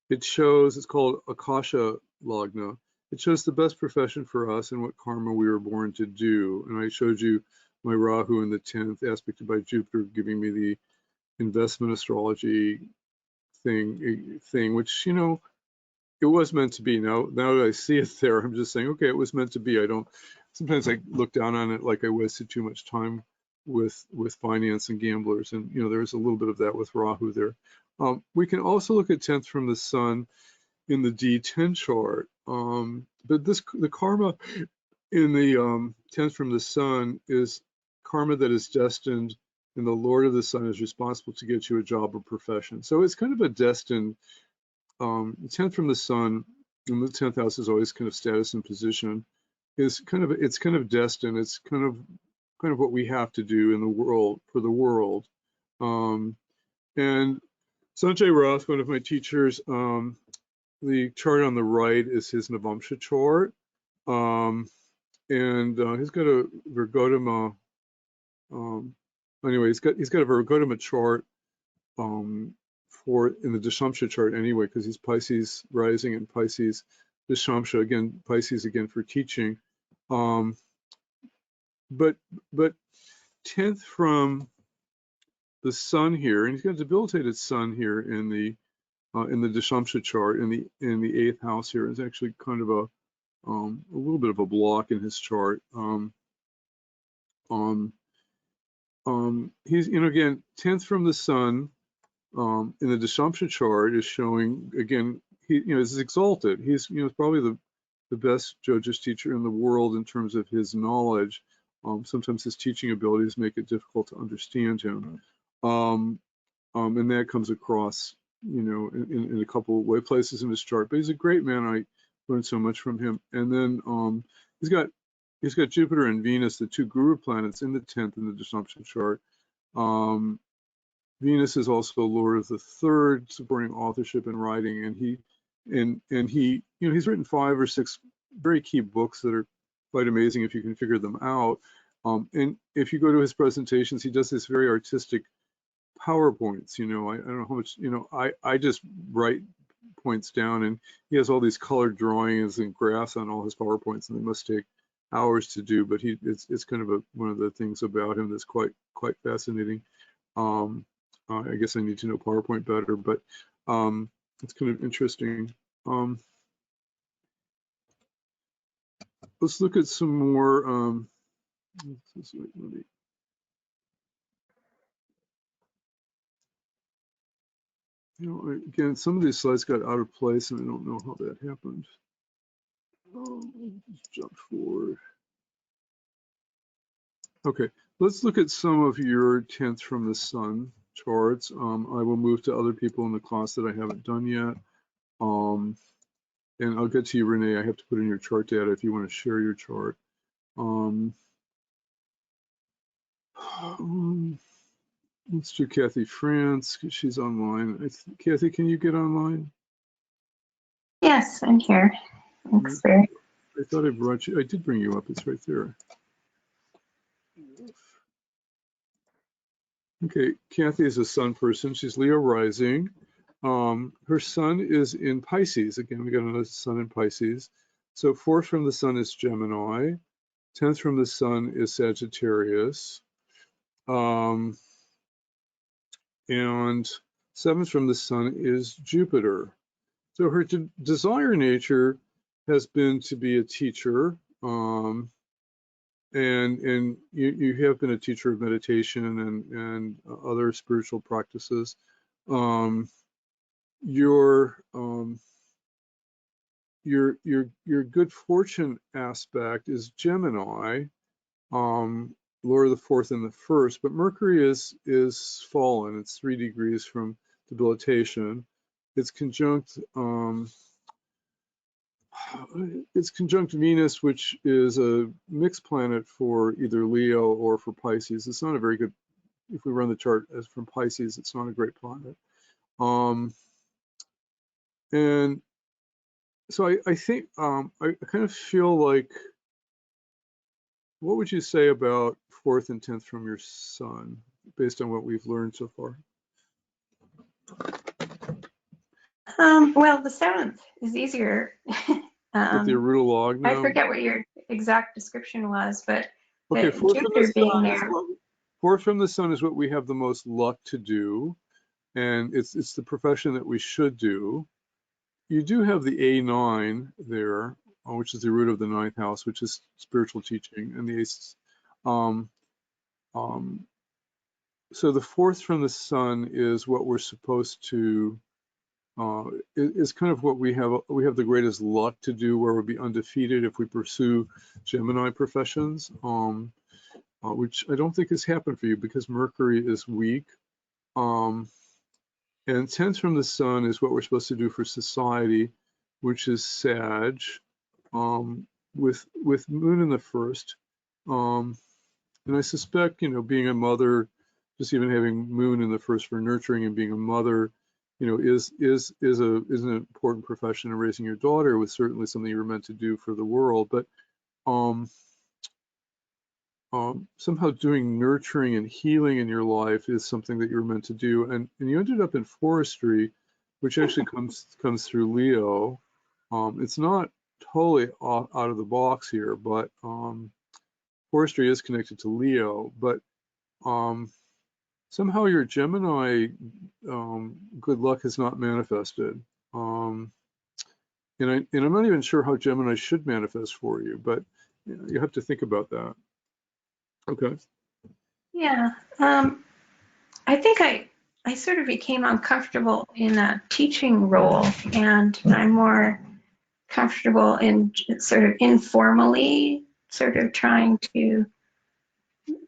It shows, it's called Akasha Lagna. It shows the best profession for us and what karma we were born to do. And I showed you my Rahu in the 10th, aspected by Jupiter, giving me the investment astrology thing, which, you know, it was meant to be. Now that I see it there, I'm just saying, okay, it was meant to be. Sometimes I look down on it like I wasted too much time with finance and gamblers. And, you know, there's a little bit of that with Rahu there. We can also look at 10th from the sun in the D10 chart. But the karma in the 10th from the sun is karma that is destined, and the Lord of the Sun is responsible to get you a job or profession. So it's kind of a destined, 10th from the sun, and the 10th house is always kind of status and position, it's kind of destined. It's kind of kind of what we have to do in the world, for the world. And Sanjay Roth, one of my teachers, the chart on the right is his Navamsha chart. And he's got a Virgodama, anyway, he's got a Virgodama chart for in the Dashamsha chart anyway, because he's Pisces rising and Pisces Dashamsha, again, Pisces again for teaching. But 10th from the sun here, and he's got a debilitated sun here in the Dashamsha chart in the 8th house here. Is actually kind of a little bit of a block in his chart. He's, again, 10th from the sun in the Dashamsha chart is showing, again, he, is exalted. He's, probably the best Jyotish teacher in the world in terms of his knowledge. Sometimes his teaching abilities make it difficult to understand him. And that comes across, in a couple of places in his chart. But he's a great man. I learned so much from him. And then he's got Jupiter and Venus, the two guru planets, in the 10th in the Dashamsha chart. Venus is also Lord of the third, supporting authorship and writing, and he he's written 5 or 6 very key books that are quite amazing if you can figure them out. And if you go to his presentations, he does this very artistic PowerPoints. I don't know how much, I just write points down, and he has all these colored drawings and graphs on all his PowerPoints, and they must take hours to do. But it's kind of one of the things about him that's quite fascinating. I guess I need to know PowerPoint better, but it's kind of interesting. Let's look at some more. Again, some of these slides got out of place, and I don't know how that happened. Just jump forward. Okay, let's look at some of your 10th from the sun charts. I will move to other people in the class that I haven't done yet. And I'll get to you, Renee. I have to put in your chart data if you want to share your chart. Let's do Kathy France, because she's online. Kathy, can you get online? Yes, I'm here. Thanks, Barry. I thought I brought you. I did bring you up. It's right there. Okay, Kathy is a sun person. She's Leo rising. Her sun is in Pisces. Again, we got another sun in Pisces. So 4th from the sun is Gemini. 10th from the sun is Sagittarius. And 7th from the sun is Jupiter. So her desire nature has been to be a teacher. And you have been a teacher of meditation and other spiritual practices. Your good fortune aspect is Gemini, Lord of the 4th and the 1st, but Mercury is fallen. It's 3 degrees from debilitation. It's conjunct Venus, which is a mixed planet for either Leo or for Pisces. It's not a very good, if we run the chart as from Pisces, it's not a great planet. And so I think, I kind of feel like, what would you say about 4th and 10th from your sun, based on what we've learned so far? Well, the 7th is easier. With the Aruda log now? I forget what your exact description was, but okay, 4th Jupiter being there. 4th from the sun is what we have the most luck to do, and it's the profession that we should do. You do have the A9 there, which is the root of the 9th house, which is spiritual teaching, and the ace. So the 4th from the sun is what we're supposed to. Is kind of what we have the greatest luck to do, where we'll be undefeated if we pursue Gemini professions, which I don't think has happened for you because Mercury is weak. And 10th from the sun is what we're supposed to do for society, which is Sag, with Moon in the 1st. And I suspect, you know, being a mother, just even having Moon in the first for nurturing and being a mother, you know, is an important profession in raising your daughter. Was certainly something you were meant to do for the world, but somehow doing nurturing and healing in your life is something that you're meant to do. And you ended up in forestry, which actually comes through Leo. It's not totally out of the box here, but forestry is connected to Leo. But somehow your Gemini good luck has not manifested. And I'm not even sure how Gemini should manifest for you, but you have to think about that. Okay. Yeah. I think I sort of became uncomfortable in a teaching role, and I'm more comfortable in sort of informally sort of trying to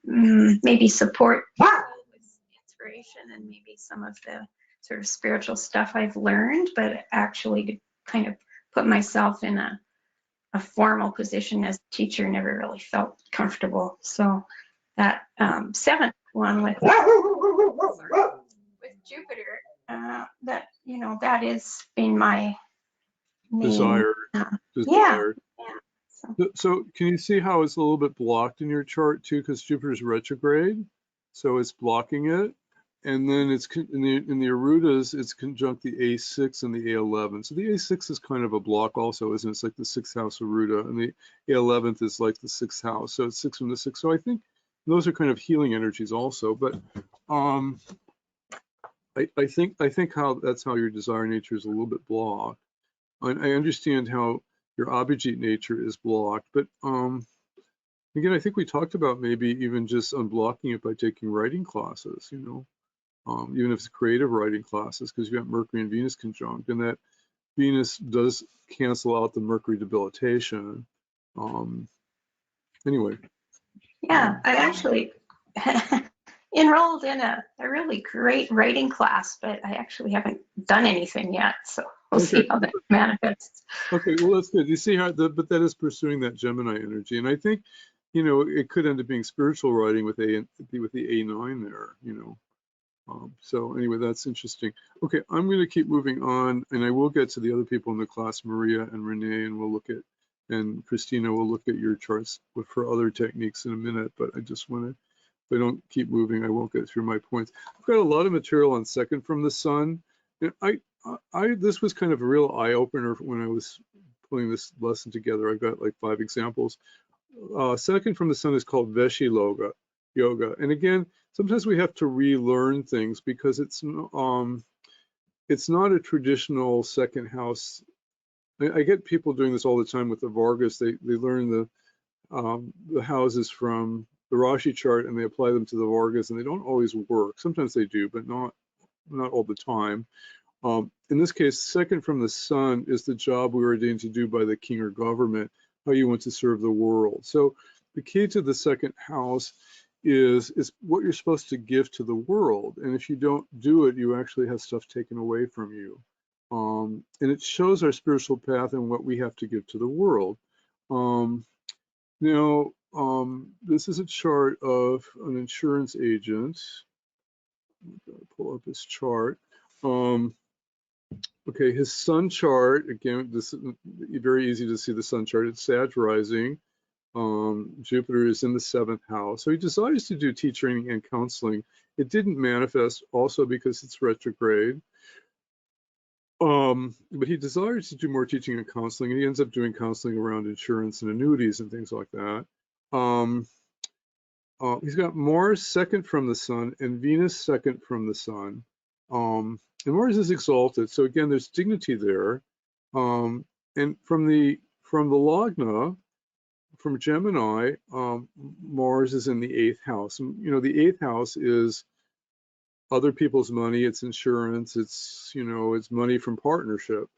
maybe support people with inspiration and maybe some of the sort of spiritual stuff I've learned, but actually to kind of put myself in a formal position as a teacher never really felt comfortable. So that seventh one with Jupiter, that, you know, that is been my main Desire. yeah. So can you see how it's a little bit blocked in your chart too? Because Jupiter's retrograde, so it's blocking it. And then it's in the Arudas, it's conjunct the A6 and the A11. So the A6 is kind of a block also, isn't it? It's like the 6th house Aruda, and the A11th is like the 6th house. So it's 6 from the 6. So I think those are kind of healing energies also. But I think how that's how your desire nature is a little bit blocked. I understand how your Abhijit nature is blocked, but again, I think we talked about maybe even just unblocking it by taking writing classes, you know, even if it's creative writing classes, because you got Mercury and Venus conjunct, and that Venus does cancel out the Mercury debilitation. Anyway. Yeah, I actually enrolled in a really great writing class, but I actually haven't done anything yet. So we'll see how that manifests. Okay, well, that's good. You see how, but that is pursuing that Gemini energy. And I think, you know, it could end up being spiritual writing with the A9 there, you know. So anyway, that's interesting. Okay, I'm going to keep moving on, and I will get to the other people in the class, Maria and Renee, and we'll look at, and Christina will look at your charts for other techniques in a minute, but I just want to, if I don't keep moving, I won't get through my points. I've got a lot of material on second from the sun. And this was kind of a real eye-opener when I was putting this lesson together. I've got like 5 examples. Second from the sun is called Veshi yoga. And again, sometimes we have to relearn things because it's not a traditional second house. I get people doing this all the time with the Vargas. They learn the houses from the Rashi chart and they apply them to the Vargas, and they don't always work. Sometimes they do, but not all the time. In this case, second from the sun is the job we were ordained to do by the king or government, how you want to serve the world. So the key to the second house is what you're supposed to give to the world. And if you don't do it, you actually have stuff taken away from you. And it shows our spiritual path and what we have to give to the world. Now, this is a chart of an insurance agent. I'll pull up his chart. Okay, his sun chart, again, this is very easy to see the sun chart. It's Sag rising. Jupiter is in the 7th house. So he desires to do teaching and counseling. It didn't manifest also because it's retrograde. But he desires to do more teaching and counseling, and he ends up doing counseling around insurance and annuities and things like that. He's got Mars second from the sun and Venus second from the sun. And Mars is exalted, so again, there's dignity there. And from the Lagna, from Gemini, Mars is in the 8th house. And, you know, the 8th house is other people's money, it's insurance, it's, you know, it's money from partnership.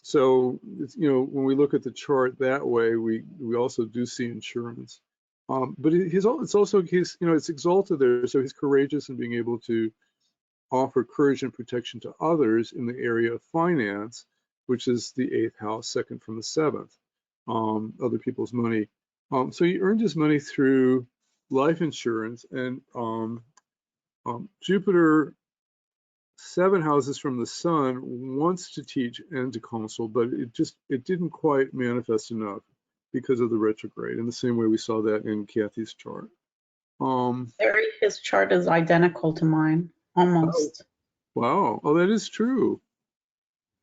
So, you know, when we look at the chart that way, we also do see insurance. But it's also his, you know, it's exalted there, so he's courageous in being able to offer courage and protection to others in the area of finance, which is the 8th house, second from the 7th, other people's money. So he earned his money through life insurance, and Jupiter, 7 houses from the sun, wants to teach and to counsel, but it didn't quite manifest enough because of the retrograde, in the same way we saw that in Kathy's chart. His chart is identical to mine, almost, Wow. Oh, that is true.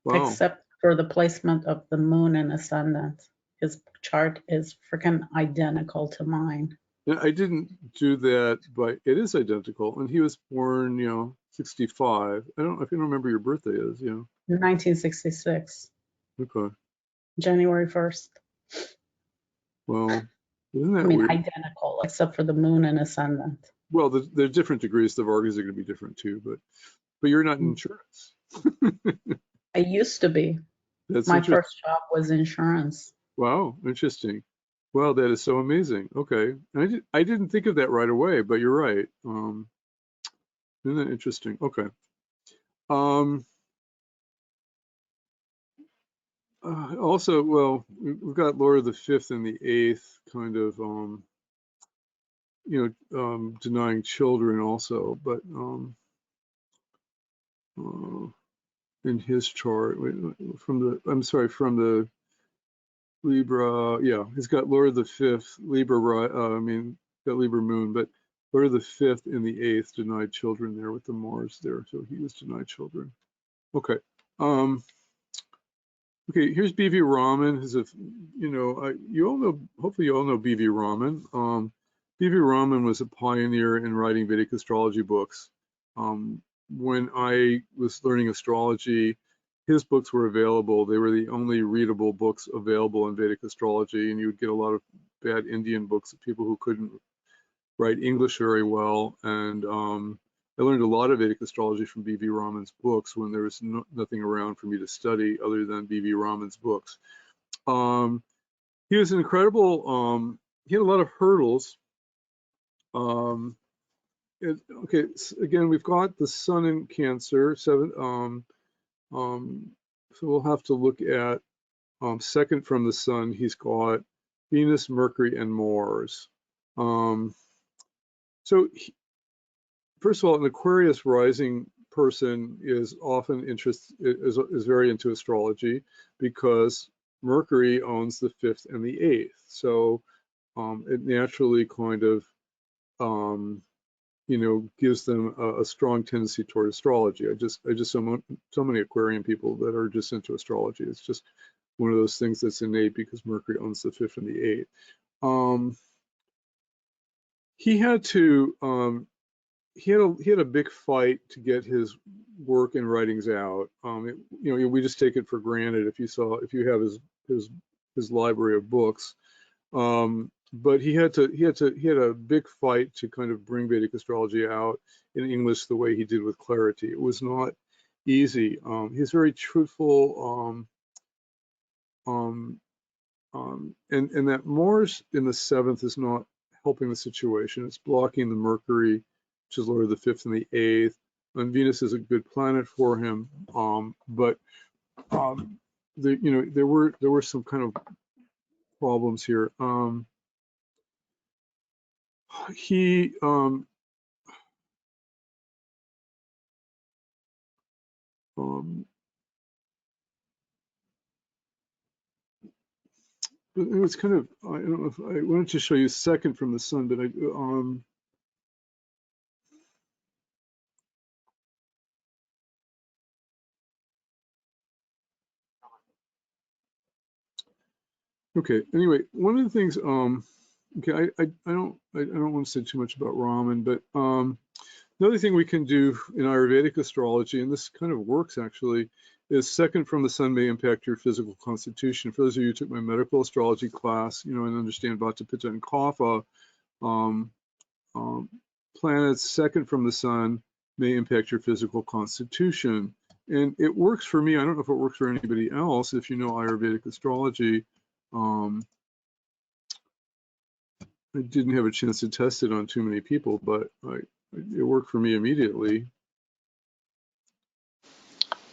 Wow. except for the placement of the moon and ascendant. His chart is freaking identical to mine. Yeah, I didn't do that, but it is identical. And he was born, 65. I don't know if you remember your birthday is, 1966, Okay. January 1st. Well, isn't that I mean, weird? identical, except for the moon and ascendant. Well, there are different degrees. The Vargas are going to be different too, but you're not in insurance. I used to be. That's My interesting. first job was insurance. Wow, interesting. Well, that is so amazing. Okay, I didn't think of that right away, but you're right. Isn't that interesting? Okay. Also, well, we've got Laura the 5th and the 8th kind of, denying children also, but in his chart, from the Libra, yeah, he's got Laura the 5th, Libra, got Libra moon, but Laura the 5th and the 8th denied children there with the Mars there, so he was denied children. Okay. Okay, here's B.V. Raman. You all know, hopefully you all know B.V. Raman. B.V. Raman was a pioneer in writing Vedic astrology books. When I was learning astrology, his books were available. They were the only readable books available in Vedic astrology, and you would get a lot of bad Indian books of people who couldn't write English very well. And I learned a lot of Vedic astrology from B.V. Raman's books when there was nothing around for me to study other than B.V. Raman's books. He was an incredible, he had a lot of hurdles. Okay, again, we've got the sun in Cancer, 7, so we'll have to look at second from the sun. He's got Venus, Mercury, and Mars. First of all, an Aquarius rising person is often is very into astrology because Mercury owns the 5th and the 8th. So it naturally kind of gives them a strong tendency toward astrology. I just so many Aquarian people that are just into astrology. It's just one of those things that's innate because Mercury owns the 5th and the 8th. He had to he had a big fight to get his work and writings out. We just take it for granted if you have his library of books. But he had a big fight to kind of bring Vedic astrology out in English the way he did with clarity. It was not easy. He's very truthful. And that Mars in the 7th is not helping the situation. It's blocking the Mercury, which is Lord of the 5th and the 8th. And Venus is a good planet for him. But there were some kind of problems here. It was kind of, I don't know if I wanted to show you second from the sun, but okay, anyway, one of the things, okay, I don't want to say too much about Raman, but another thing we can do in Ayurvedic astrology, and this kind of works actually, is second from the sun may impact your physical constitution. For those of you who took my medical astrology class, and understand Vata, Pitta, and Kapha, planets second from the sun may impact your physical constitution. And it works for me. I don't know if it works for anybody else. If you know Ayurvedic astrology, I didn't have a chance to test it on too many people, but it worked for me immediately.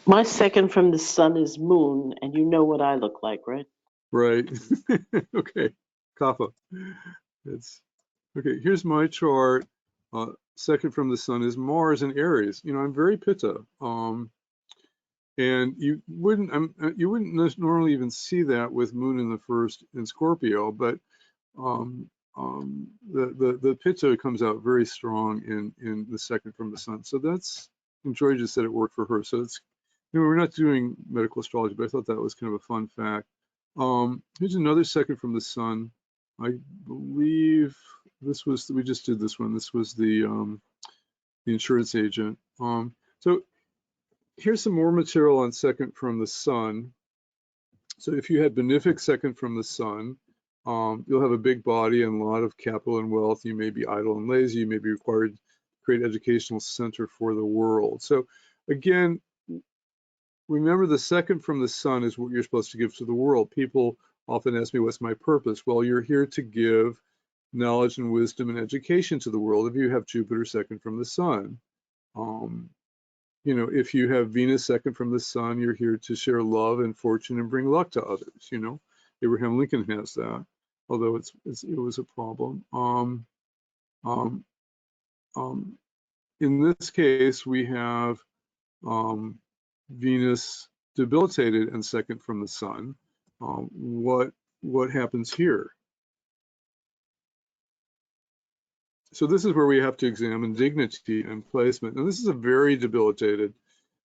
My second from the sun is moon, and you know what I look like, right? Right. Okay. Kapha. Okay, here's my chart. Second from the sun is Mars in Aries. You know, I'm very Pitta. And you wouldn't normally even see that with Moon in the first in Scorpio, but the Pitta comes out very strong in the second from the sun. So that's, and Joy just said it worked for her. So it's, you know, we're not doing medical astrology, but I thought that was kind of a fun fact. Here's another second from the sun. I believe this was, we just did this one. This was the insurance agent. So here's some more material on second from the sun. So if you had benefic second from the sun, you'll have a big body and a lot of capital and wealth. You may be idle and lazy. You may be required to create an educational center for the world. So again, remember the second from the sun is what you're supposed to give to the world. People often ask me, what's my purpose? Well, you're here to give knowledge and wisdom and education to the world if you have Jupiter second from the sun. You know, if you have Venus second from the sun, you're here to share love and fortune and bring luck to others. You know, Abraham Lincoln has that, although it was a problem. In this case, we have Venus debilitated and second from the sun. What happens here? So this is where we have to examine dignity and placement. And this is a very debilitated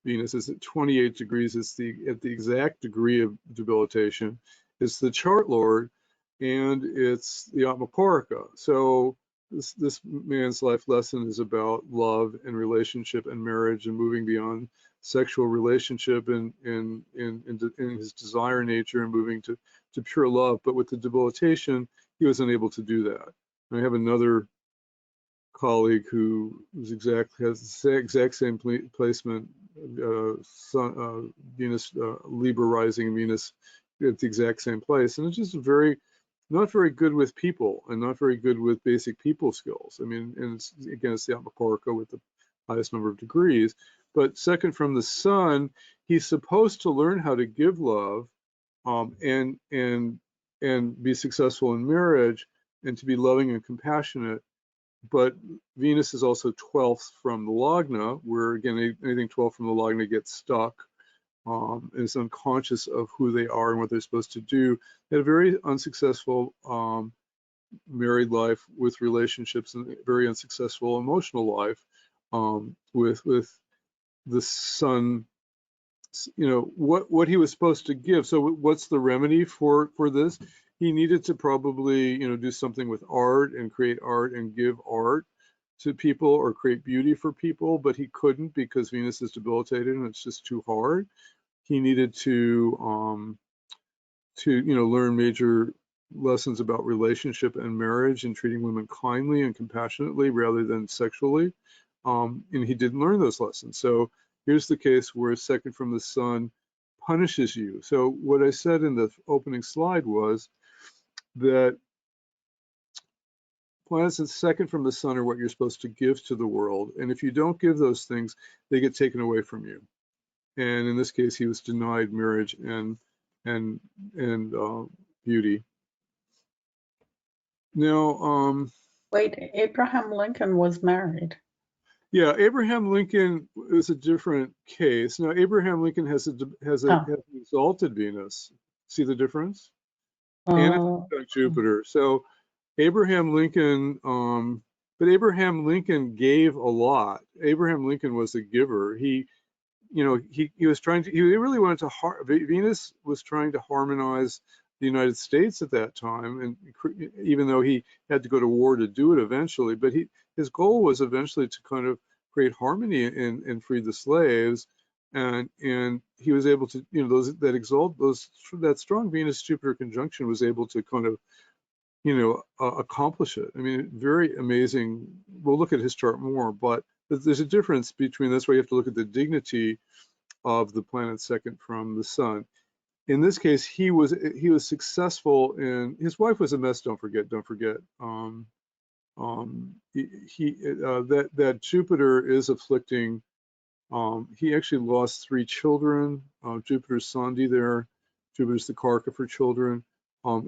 Venus. It's at 28 degrees. It's at the exact degree of debilitation. It's the chart lord, and it's the Atmaparika. So this man's life lesson is about love and relationship and marriage and moving beyond sexual relationship and in his desire nature and moving to pure love. But with the debilitation, he was unable to do that. I have another colleague who has the exact same placement, Venus, Libra rising Venus at the exact same place, and it's just not very good with people and not very good with basic people skills. I mean, and it's the Atmaparika with the highest number of degrees. But second from the sun, he's supposed to learn how to give love, and be successful in marriage, and to be loving and compassionate. But Venus is also 12th from the Lagna, where again, anything 12th from the Lagna gets stuck, and is unconscious of who they are and what they're supposed to do. They had a very unsuccessful married life with relationships, and very unsuccessful emotional life with the sun. You know, what he was supposed to give. So what's the remedy for this? He needed to probably, you know, do something with art and create art and give art to people or create beauty for people, but he couldn't because Venus is debilitated and it's just too hard. He needed to you know, learn major lessons about relationship and marriage and treating women kindly and compassionately rather than sexually. And he didn't learn those lessons. So here's the case where second from the sun punishes you. So what I said in the opening slide was that planets in second from the sun are what you're supposed to give to the world. And if you don't give those things, they get taken away from you. And in this case, he was denied marriage and beauty. Now, Wait, Abraham Lincoln was married. yeah, Abraham Lincoln is a different case. Now, Abraham Lincoln has an exalted Venus. See the difference? And it's on Jupiter. So Abraham Lincoln, but Abraham Lincoln gave a lot. Abraham Lincoln was a giver. He was trying to, he really wanted to, Venus was trying to harmonize the United States at that time, and even though he had to go to war to do it eventually, but his goal was eventually to kind of create harmony and free the slaves, and he was able to, you know, that strong Venus-Jupiter conjunction was able to kind of, you know, accomplish it. I mean, very amazing. We'll look at his chart more, but there's a difference between, that's why you have to look at the dignity of the planet second from the sun. In this case, he was successful in, his wife was a mess, don't forget. That Jupiter is afflicting, he actually lost 3 children. Jupiter's Sandhi there, Jupiter's the Karka for children.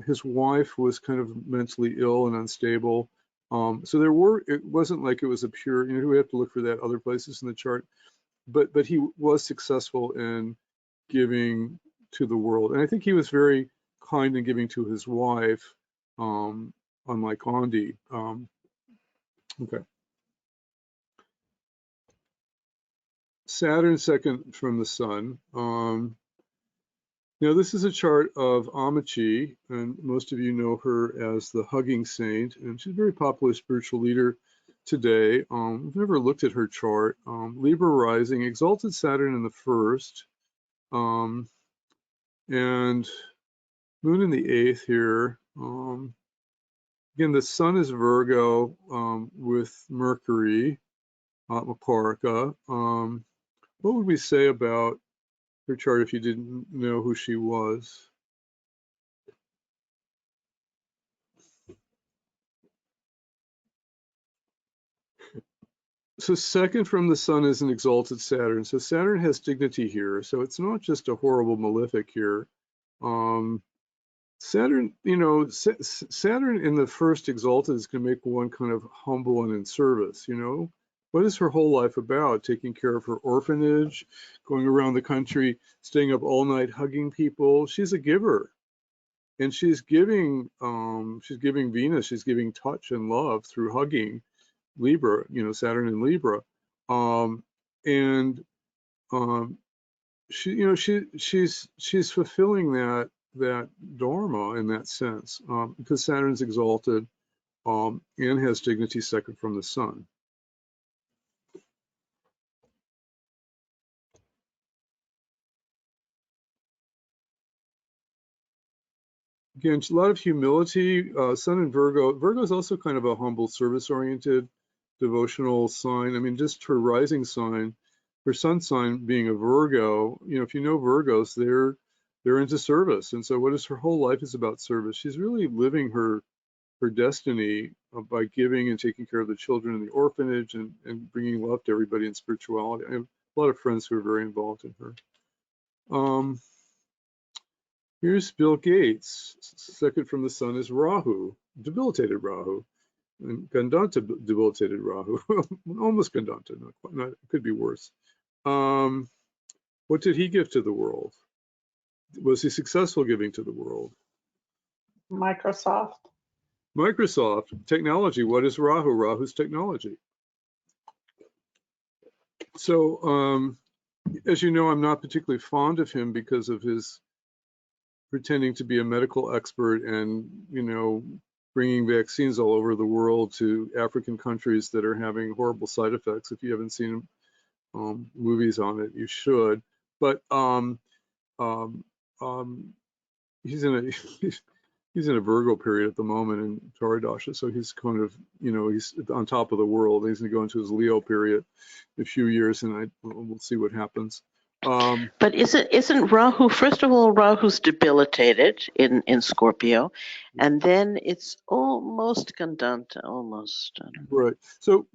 His wife was kind of mentally ill and unstable. So it wasn't like it was a pure, you know, we have to look for that other places in the chart, but he was successful in giving to the world. And I think he was very kind in giving to his wife, unlike Gandhi. Okay. Saturn second from the sun. Now this is a chart of Amici, and most of you know her as the hugging saint, and she's a very popular spiritual leader today. I've never looked at her chart. Libra rising, exalted Saturn in the first, and Moon in the eighth here. Again, the sun is Virgo with Mercury, Makaraka. What would we say about her chart if you didn't know who she was? So second from the sun is an exalted Saturn. So Saturn has dignity here. So it's not just a horrible malefic here. Saturn, you know, Saturn in the first exalted is going to make one kind of humble and in service, you know. What is her whole life about? Taking care of her orphanage, going around the country, staying up all night hugging people. She's a giver. And she's giving Venus, she's giving touch and love through hugging Libra, you know, Saturn in Libra. She, you know, she's fulfilling that dharma in that sense, because Saturn's exalted and has dignity second from the sun. Again, a lot of humility. Sun in Virgo. Virgo is also kind of a humble, service-oriented, devotional sign. I mean, just her rising sign, her sun sign being a Virgo. You know, if you know Virgos, they're into service, and so what is her whole life is about service. She's really living her destiny by giving and taking care of the children in the orphanage and bringing love to everybody in spirituality. I have a lot of friends who are very involved in her. Here's Bill Gates. Second from the sun is Rahu, debilitated Rahu, and Gandanta debilitated Rahu, almost Gandanta, not quite, not, it could be worse. What did he give to the world? Was he successful giving to the world? Microsoft. Microsoft, technology. What is Rahu? Rahu's technology. So, as you know, I'm not particularly fond of him because of his pretending to be a medical expert and, you know, bringing vaccines all over the world to African countries that are having horrible side effects. If you haven't seen movies on it, you should. But he's in a he's in a Virgo period at the moment in Taradasha, so he's kind of, you know, he's on top of the world. He's going to go into his Leo period in a few years, and we'll see what happens. But isn't Rahu, first of all, Rahu's debilitated in Scorpio, and then it's almost Gandanta, almost. Right. So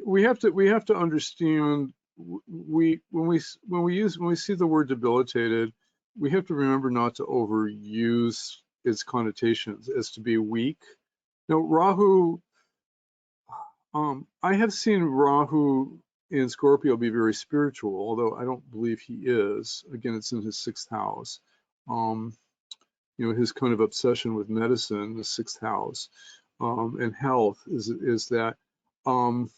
we have to understand, when we see the word debilitated, we have to remember not to overuse its connotations as to be weak. Now, Rahu, I have seen Rahu in Scorpio be very spiritual, although I don't believe he is. Again, it's in his sixth house. You know, his kind of obsession with medicine, the sixth house, and health is that. To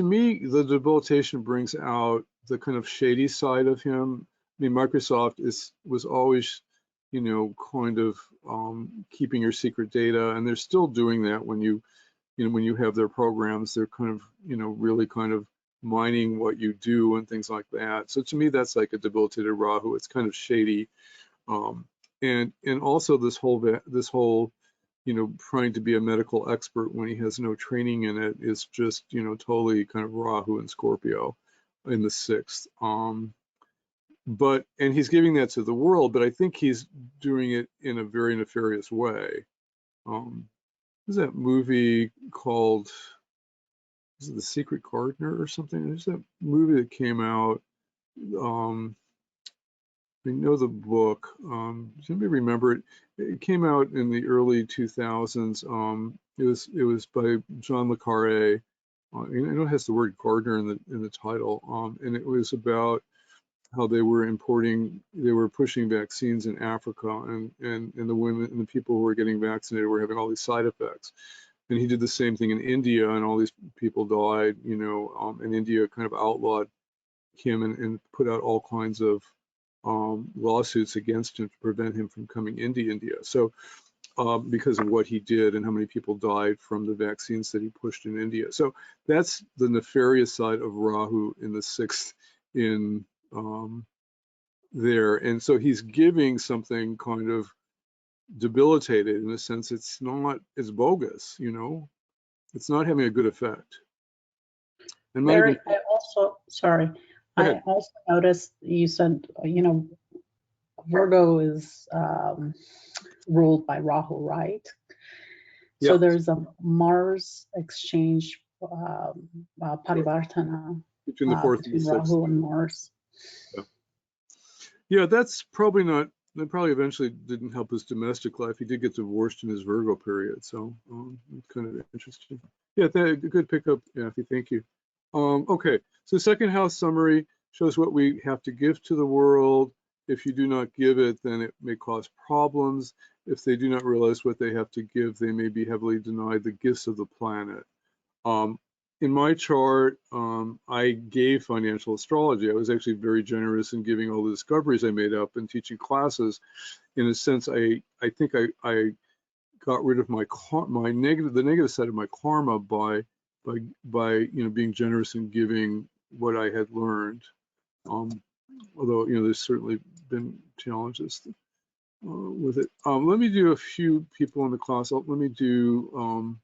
me, the debilitation brings out the kind of shady side of him. I mean, Microsoft was always, you know, kind of keeping your secret data, and they're still doing that when you know, when you have their programs, they're kind of, you know, really kind of mining what you do and things like that. So to me, that's like a debilitated Rahu. It's kind of shady, and also this whole you know, trying to be a medical expert when he has no training in it is just, you know, totally kind of Rahu and Scorpio in the sixth. And he's giving that to the world, but I think he's doing it in a very nefarious way. There's that movie called, is it The Secret Gardener or something? There's that movie that came out. I know the book. Does anybody remember it? It came out in the early 2000s. It was by John le Carré. I know it has the word gardener in the title, and it was about how they were pushing vaccines in Africa, and the women and the people who were getting vaccinated were having all these side effects. And he did the same thing in India, and all these people died, and India kind of outlawed him and put out all kinds of lawsuits against him to prevent him from coming into India. So because of what he did and how many people died from the vaccines that he pushed in India. So that's the nefarious side of Rahu in the 6th in there. And so he's giving something kind of debilitated in a sense. It's bogus, it's not having a good effect. And Barry, I also noticed you said, Virgo is ruled by Rahu, right? Yeah. So there's a Mars exchange, parivartana, between the 4th and the 6th. Rahu and Mars. Yeah, that's probably not. That probably eventually didn't help his domestic life. He did get divorced in his Virgo period, so it's kind of interesting. Yeah, good pickup, Kathy. Thank you. Okay, so second house summary shows what we have to give to the world. If you do not give it, then it may cause problems. If they do not realize what they have to give, they may be heavily denied the gifts of the planet. In my chart, I gave financial astrology. I was actually very generous in giving all the discoveries I made up and teaching classes. In a sense, I think I got rid of the negative side of my karma by being generous in giving what I had learned. Although there's certainly been challenges with it. Let me do a few people in the class. Let me do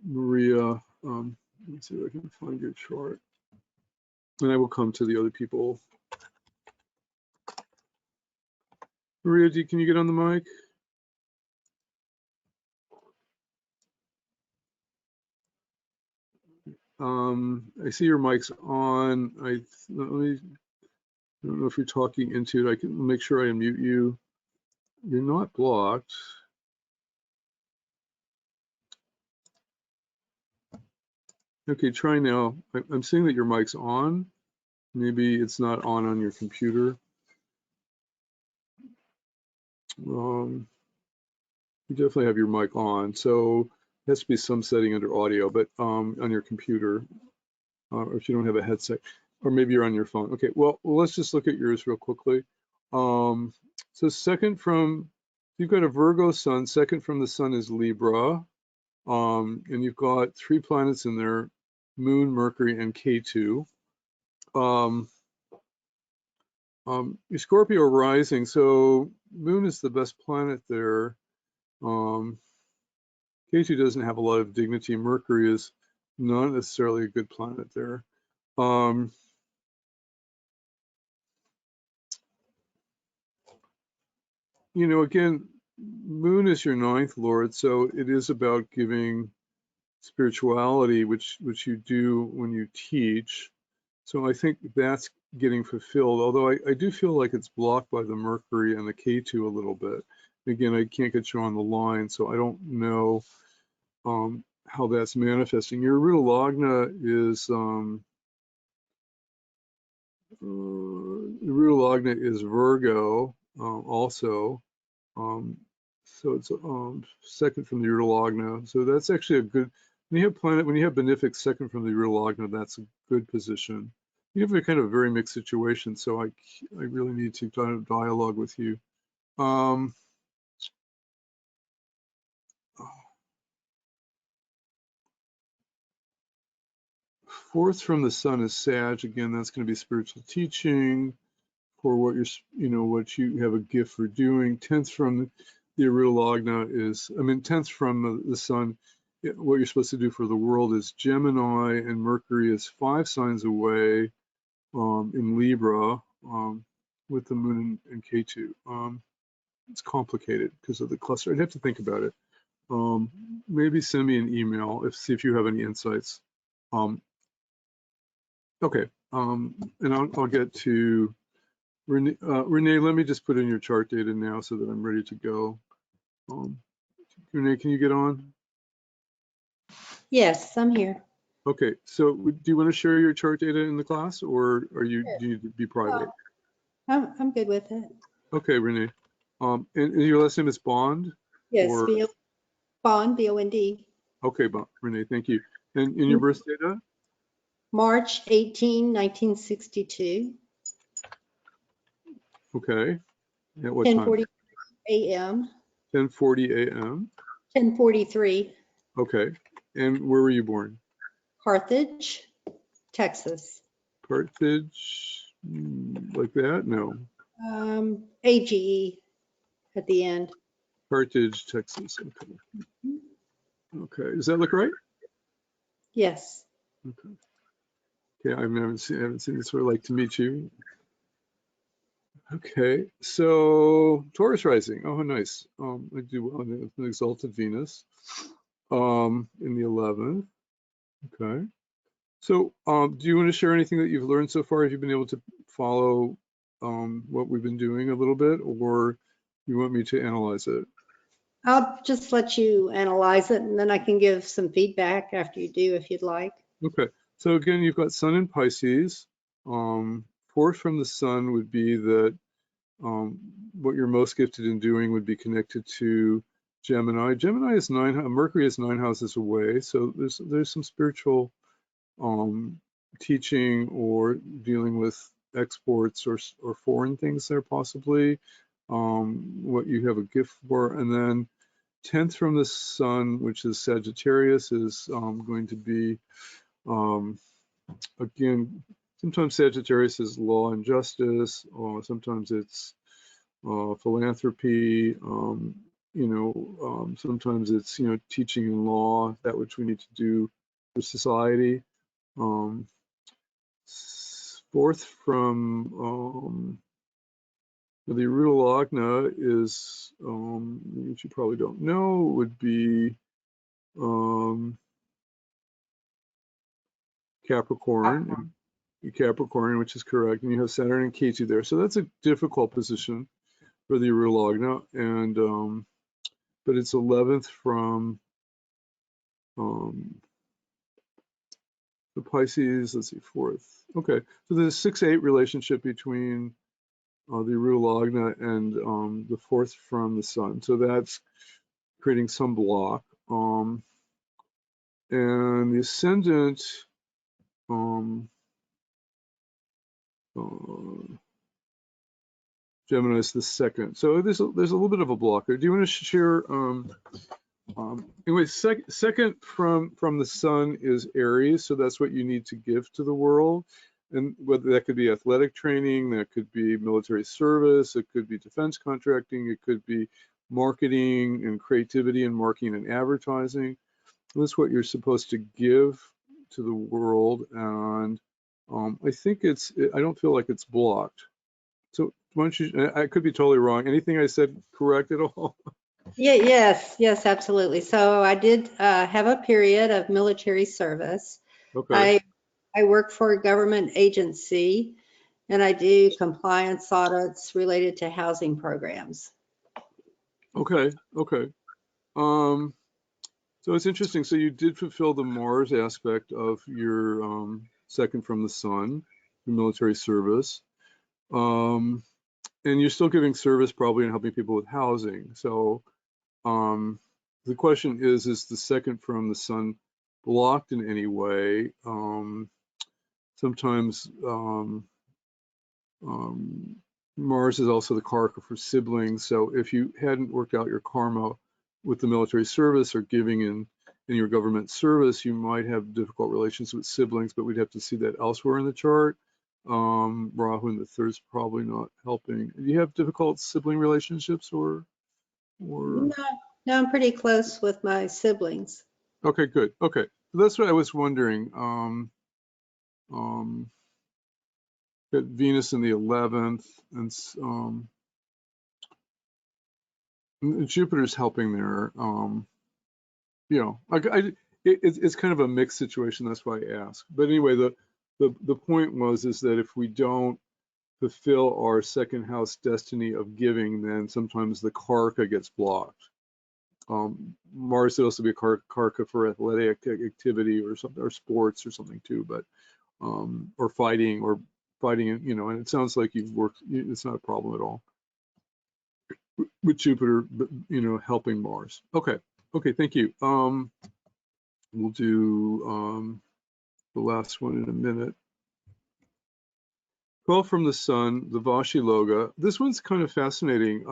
Maria. Let's see if I can find your chart. And I will come to the other people. Maria, can you get on the mic? I see your mic's on. I don't know if you're talking into it. I can make sure I unmute you. You're not blocked. Okay, try now. I'm seeing that your mic's on. Maybe it's not on your computer. You definitely have your mic on, so it has to be some setting under audio, but on your computer, or if you don't have a headset, or maybe you're on your phone. Okay, well, let's just look at yours real quickly. So second from, you've got a Virgo sun, second from the sun is Libra, and you've got 3 planets in there, Moon, Mercury, and Ketu. Your Scorpio rising, so Moon is the best planet there. Ketu doesn't have a lot of dignity. Mercury is not necessarily a good planet there. Again, Moon is your 9th lord, so it is about giving spirituality, which you do when you teach. So I think that's getting fulfilled, although I do feel like it's blocked by the Mercury and the Ketu a little bit. Again, I can't get you on the line, so I don't know how that's manifesting. Your Ruta Lagna is Virgo also. So it's second from the Ruta Lagna. So that's actually a good, when you have benefic second from the Ruta Lagna, that's a good position. You have a kind of very mixed situation, so I really need to kind of dialogue with you. Fourth from the sun is Sag. Again, that's going to be spiritual teaching for what what you have a gift for doing. 10th from the Ruta Lagna is, 10th from the sun, what you're supposed to do for the world is Gemini, and Mercury is 5 signs away in Libra with the Moon and Ketu. It's complicated because of the cluster. I'd have to think about it. Maybe send me an email see if you have any insights. Okay, and I'll get to Renee. Renee, let me just put in your chart data now so that I'm ready to go. Renee, can you get on? Yes, I'm here. Okay, so do you want to share your chart data in the class, or do you need to be private? I'm good with it. Okay, Renee. And your last name is Bond? Yes, Or, Bond, B-O-N-D. okay, Renee, thank you. And your birth data? March 18, 1962, Okay. At what time? 10:40 a.m., 10:40 a.m. 10:43, Okay. And where were you born? Carthage, Texas. Carthage, like that? No. AGE at the end. Carthage, Texas. Okay. Okay. Does that look right? Yes. Okay. Okay. I haven't seen this. Sort of like to meet you. Okay. So Taurus rising. Oh, nice. I do well in an exalted Venus. In the 11th. Okay. So, do you want to share anything that you've learned so far? Have you been able to follow what we've been doing a little bit, or you want me to analyze it? I'll just let you analyze it and then I can give some feedback after you do if you'd like. Okay. So again, you've got Sun in Pisces. Fourth from the Sun would be that what you're most gifted in doing would be connected to Gemini. Gemini is Mercury is 9 houses away, so there's some spiritual teaching or dealing with exports or foreign things there possibly, what you have a gift for. And then 10th from the Sun, which is Sagittarius, is going to be, again, sometimes Sagittarius is law and justice, or sometimes it's philanthropy, sometimes it's, teaching in law, that which we need to do for society. Fourth from the Aruda Lagna is, which you probably don't know, would be Capricorn, which is correct, and you have Saturn and Ketu there. So that's a difficult position for the Aruda Lagna, and but it's 11th from the Pisces. Let's see, 4th. Okay, so there's a 6-8 relationship between the Aruda Lagna and the 4th from the Sun. So that's creating some block. And the ascendant, Gemini is the 2nd. So there's a little bit of a blocker. Do you want to share? Anyway, second from the Sun is Aries, so that's what you need to give to the world. And whether that could be athletic training, that could be military service, it could be defense contracting, it could be marketing and creativity and marketing and advertising. That's what you're supposed to give to the world. And I think I don't feel like it's blocked. So why don't you, I could be totally wrong. Anything I said correct at all? Yeah, yes, absolutely. So I did have a period of military service. Okay. I work for a government agency and I do compliance audits related to housing programs. Okay. So it's interesting. So you did fulfill the Mars aspect of your second from the Sun, your military service. And you're still giving service probably and helping people with housing. So the question is the second from the Sun blocked in any way? Sometimes Mars is also the karaka for siblings. So if you hadn't worked out your karma with the military service or giving in your government service, you might have difficult relations with siblings, but we'd have to see that elsewhere in the chart. Rahu in the third is probably not helping. Do you have difficult sibling relationships or? No, I'm pretty close with my siblings. Okay, good. Okay, so that's what I was wondering. Got Venus in the 11th, and Jupiter's helping there. It's kind of a mixed situation. That's why I asked. But anyway, the point is that if we don't fulfill our second house destiny of giving, then sometimes the karaka gets blocked. Mars could also be a karka for athletic activity or something, or sports or something too, but or fighting, you know, and it sounds like you've worked, it's not a problem at all with Jupiter, but, you know, helping Mars. Okay, thank you. We'll do the last one in a minute. 12 from the Sun, the Vashi Loga. This one's kind of fascinating.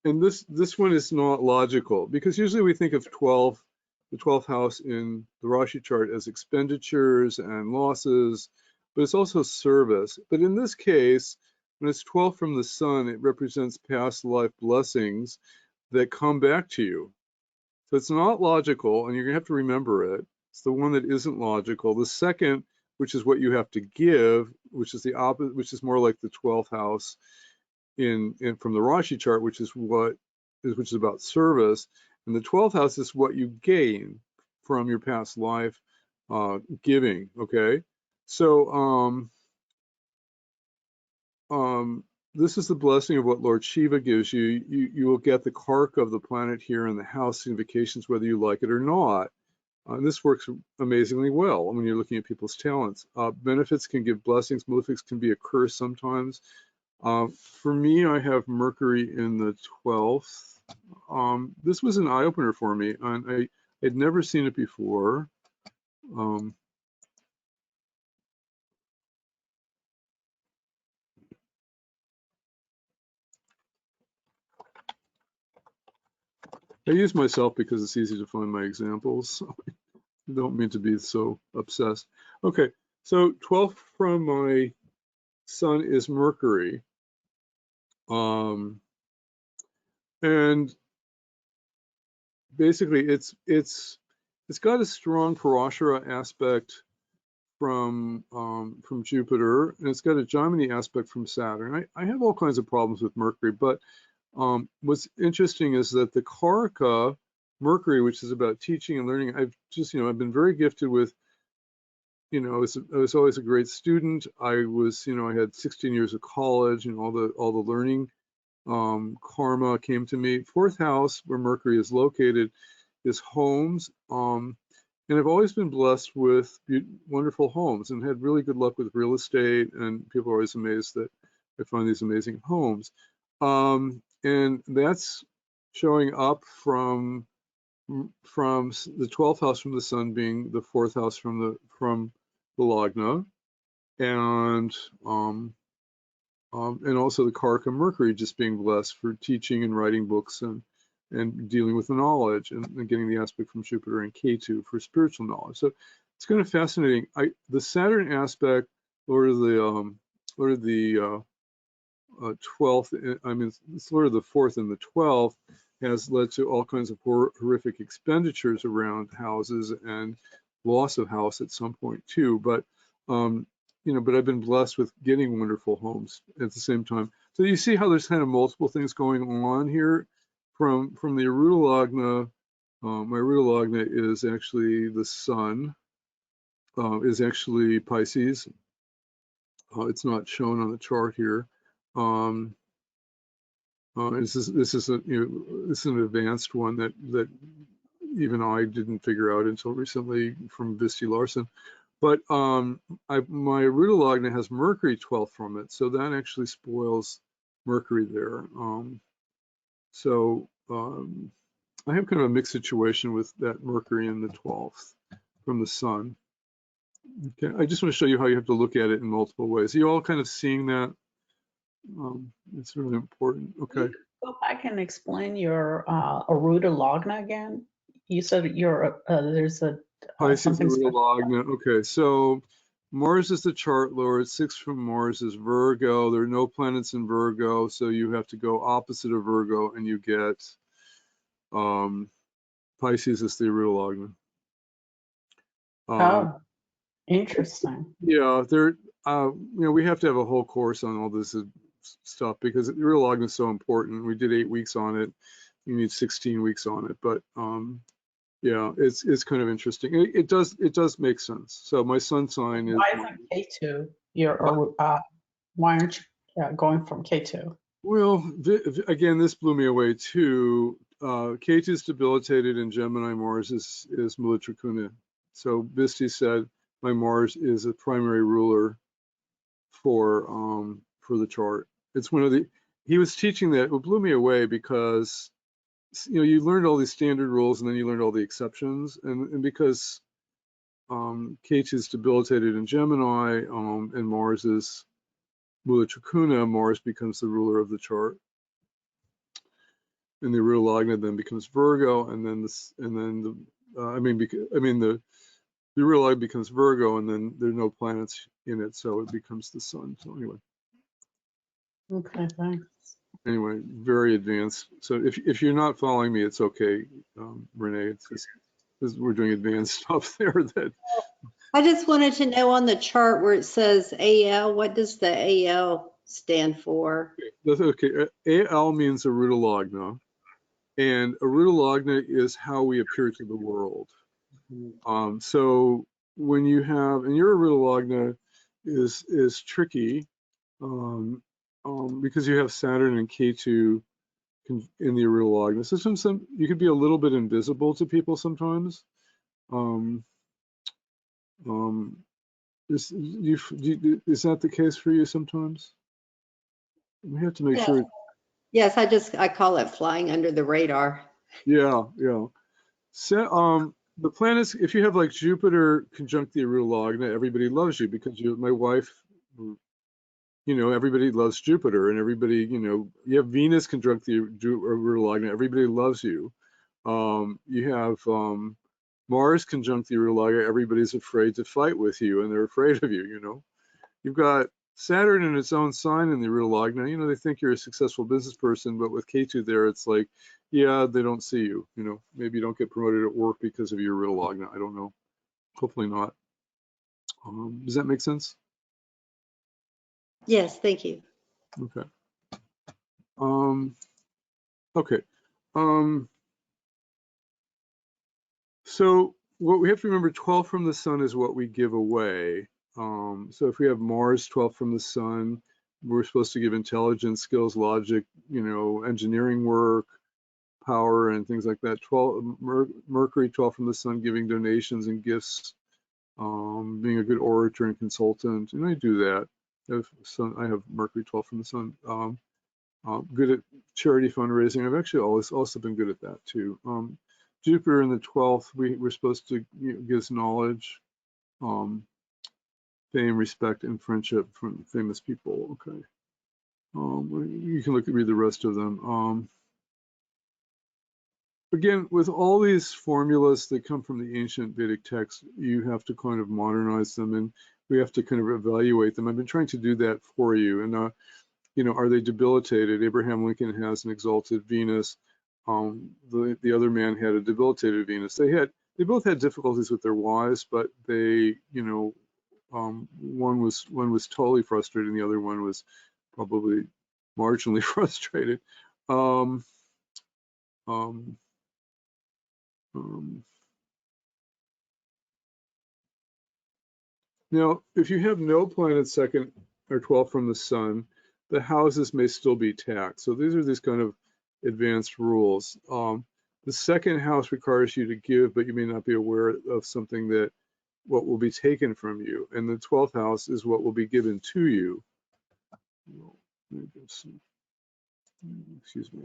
And this one is not logical, because usually we think of the 12th house in the Rashi chart as expenditures and losses, but it's also service. But in this case, when it's 12 from the Sun, it represents past life blessings that come back to you. So it's not logical, and you're gonna have to remember it. It's the one that isn't logical. The second, which is what you have to give, which is the opposite, which is more like the 12th house in from the Rashi chart, which is about service, and the 12th house is what you gain from your past life giving. Okay, so this is the blessing of what Lord Shiva gives you. You will get the karka of the planet here in the house significations, whether you like it or not. And this works amazingly well when you're looking at people's talents. Benefits can give blessings. Malefics can be a curse sometimes. For me, I have Mercury in the 12th. This was an eye-opener for me, and I had never seen it before. I use myself because it's easy to find my examples. I don't mean to be so obsessed. Okay, so 12th from my Sun is Mercury. And basically it's got a strong Parashara aspect from Jupiter, and it's got a Gemini aspect from Saturn. I have all kinds of problems with Mercury, but what's interesting is that the Karaka Mercury, which is about teaching and learning, I've been very gifted with, I was always a great student. I had 16 years of college, and all the learning karma came to me. 4th house, where Mercury is located, is homes. And I've always been blessed with wonderful homes and had really good luck with real estate, and people are always amazed that I find these amazing homes. And that's showing up from the 12th house from the Sun being the 4th house from the Lagna, and also the Karaka Mercury just being blessed for teaching and writing books and dealing with the knowledge, and getting the aspect from Jupiter and Ketu for spiritual knowledge. So it's kind of fascinating. The Saturn aspect, Lord of the 12th, it's Lord of the 4th and the 12th, has led to all kinds of horrific expenditures around houses and loss of house at some point too. But but I've been blessed with getting wonderful homes at the same time. So you see how there's kind of multiple things going on here. From the Aruda Lagna, my Aruda Lagna is actually the Sun, is actually Pisces. It's not shown on the chart here. This is an advanced one that even I didn't figure out until recently from Visti Larson. But my Aruda Lagna has Mercury 12th from it, so that actually spoils Mercury there. I have kind of a mixed situation with that Mercury in the 12th from the Sun. Okay, I just want to show you how you have to look at it in multiple ways. Are you all kind of seeing that? It's really important. Okay. Go back and explain your Aruda Lagna again. You said there's a Pisces Aruda Lagna. Okay, so Mars is the chart lord. 6 from Mars is Virgo. There are no planets in Virgo, so you have to go opposite of Virgo, and you get Pisces is the Aruda Lagna. Interesting. Yeah, we have to have a whole course on all this stuff, because the Aruda Lagna is so important. We did 8 weeks on it. You need 16 weeks on it, but yeah, it's kind of interesting. It does make sense. So my sun sign is. Why isn't K2? Why aren't you going from K2? Well, again, this blew me away too. Ketu is debilitated in Gemini. Mars is Mula Trikuna. So Bisti said, my Mars is a primary ruler for the chart. It's one of the, he was teaching that, it blew me away because, you know, you learned all these standard rules and then you learned all the exceptions, and because Ketu is debilitated in Gemini and Mars is Mula Trikuna, Mars becomes the ruler of the chart, and the Aruda Lagna then becomes Virgo, and then the Aruda Lagna becomes Virgo, and then there are no planets in it, so it becomes the Sun. So anyway. Okay, thanks. Anyway, very advanced. So if you're not following me, it's okay, Renee. It's just because we're doing advanced stuff there. That I just wanted to know on the chart where it says AL, what does the AL stand for? that's okay. AL means Aruda Lagna, and Aruda Lagna is how we appear to the world. So when you have, and your Aruda Lagna is tricky because you have Saturn and Ketu in the Aruda Lagna. So sometimes you could be a little bit invisible to people sometimes. Is that the case for you sometimes? We have to make Yes. sure. Yes, I call it flying under the radar. Yeah. So, the planets, if you have like Jupiter conjunct the Aruda Lagna, everybody loves you because my wife, you know, everybody loves Jupiter, and everybody, you know, you have Venus conjunct the Aruda Lagna, everybody loves you. You have Mars conjunct the Aruda Lagna, everybody's afraid to fight with you, and they're afraid of you, you know. You've got Saturn in its own sign in the Aruda Lagna. You know, they think you're a successful business person, but with Ketu there, it's like, yeah, they don't see you. You know, maybe you don't get promoted at work because of your Aruda Lagna. I don't know. Hopefully not. Does that make sense? Yes, thank you. Okay. Okay. So what we have to remember, 12 from the Sun is what we give away. So if we have Mars 12 from the Sun, we're supposed to give intelligence, skills, logic, you know, engineering work, power, and things like that. 12 Mercury 12 from the Sun, giving donations and gifts, being a good orator and consultant, and I do that. I have Mercury 12 from the Sun. Good at charity fundraising. I've actually also been good at that too. Jupiter in the 12th, we're supposed to give us knowledge, fame, respect, and friendship from famous people. Okay. You can read the rest of them. Again, with all these formulas that come from the ancient Vedic text, you have to kind of modernize them, and we have to kind of evaluate them. I've been trying to do that for you. And, you know, are they debilitated? Abraham Lincoln has an exalted Venus. The other man had a debilitated Venus. They both had difficulties with their wives, but they, you know, one was totally frustrated, and the other one was probably marginally frustrated. Now, if you have no planet second or 12 from the Sun, the houses may still be taxed. So these kind of advanced rules. The second house requires you to give, but you may not be aware of something that what will be taken from you. And the 12th house is what will be given to you. Excuse me.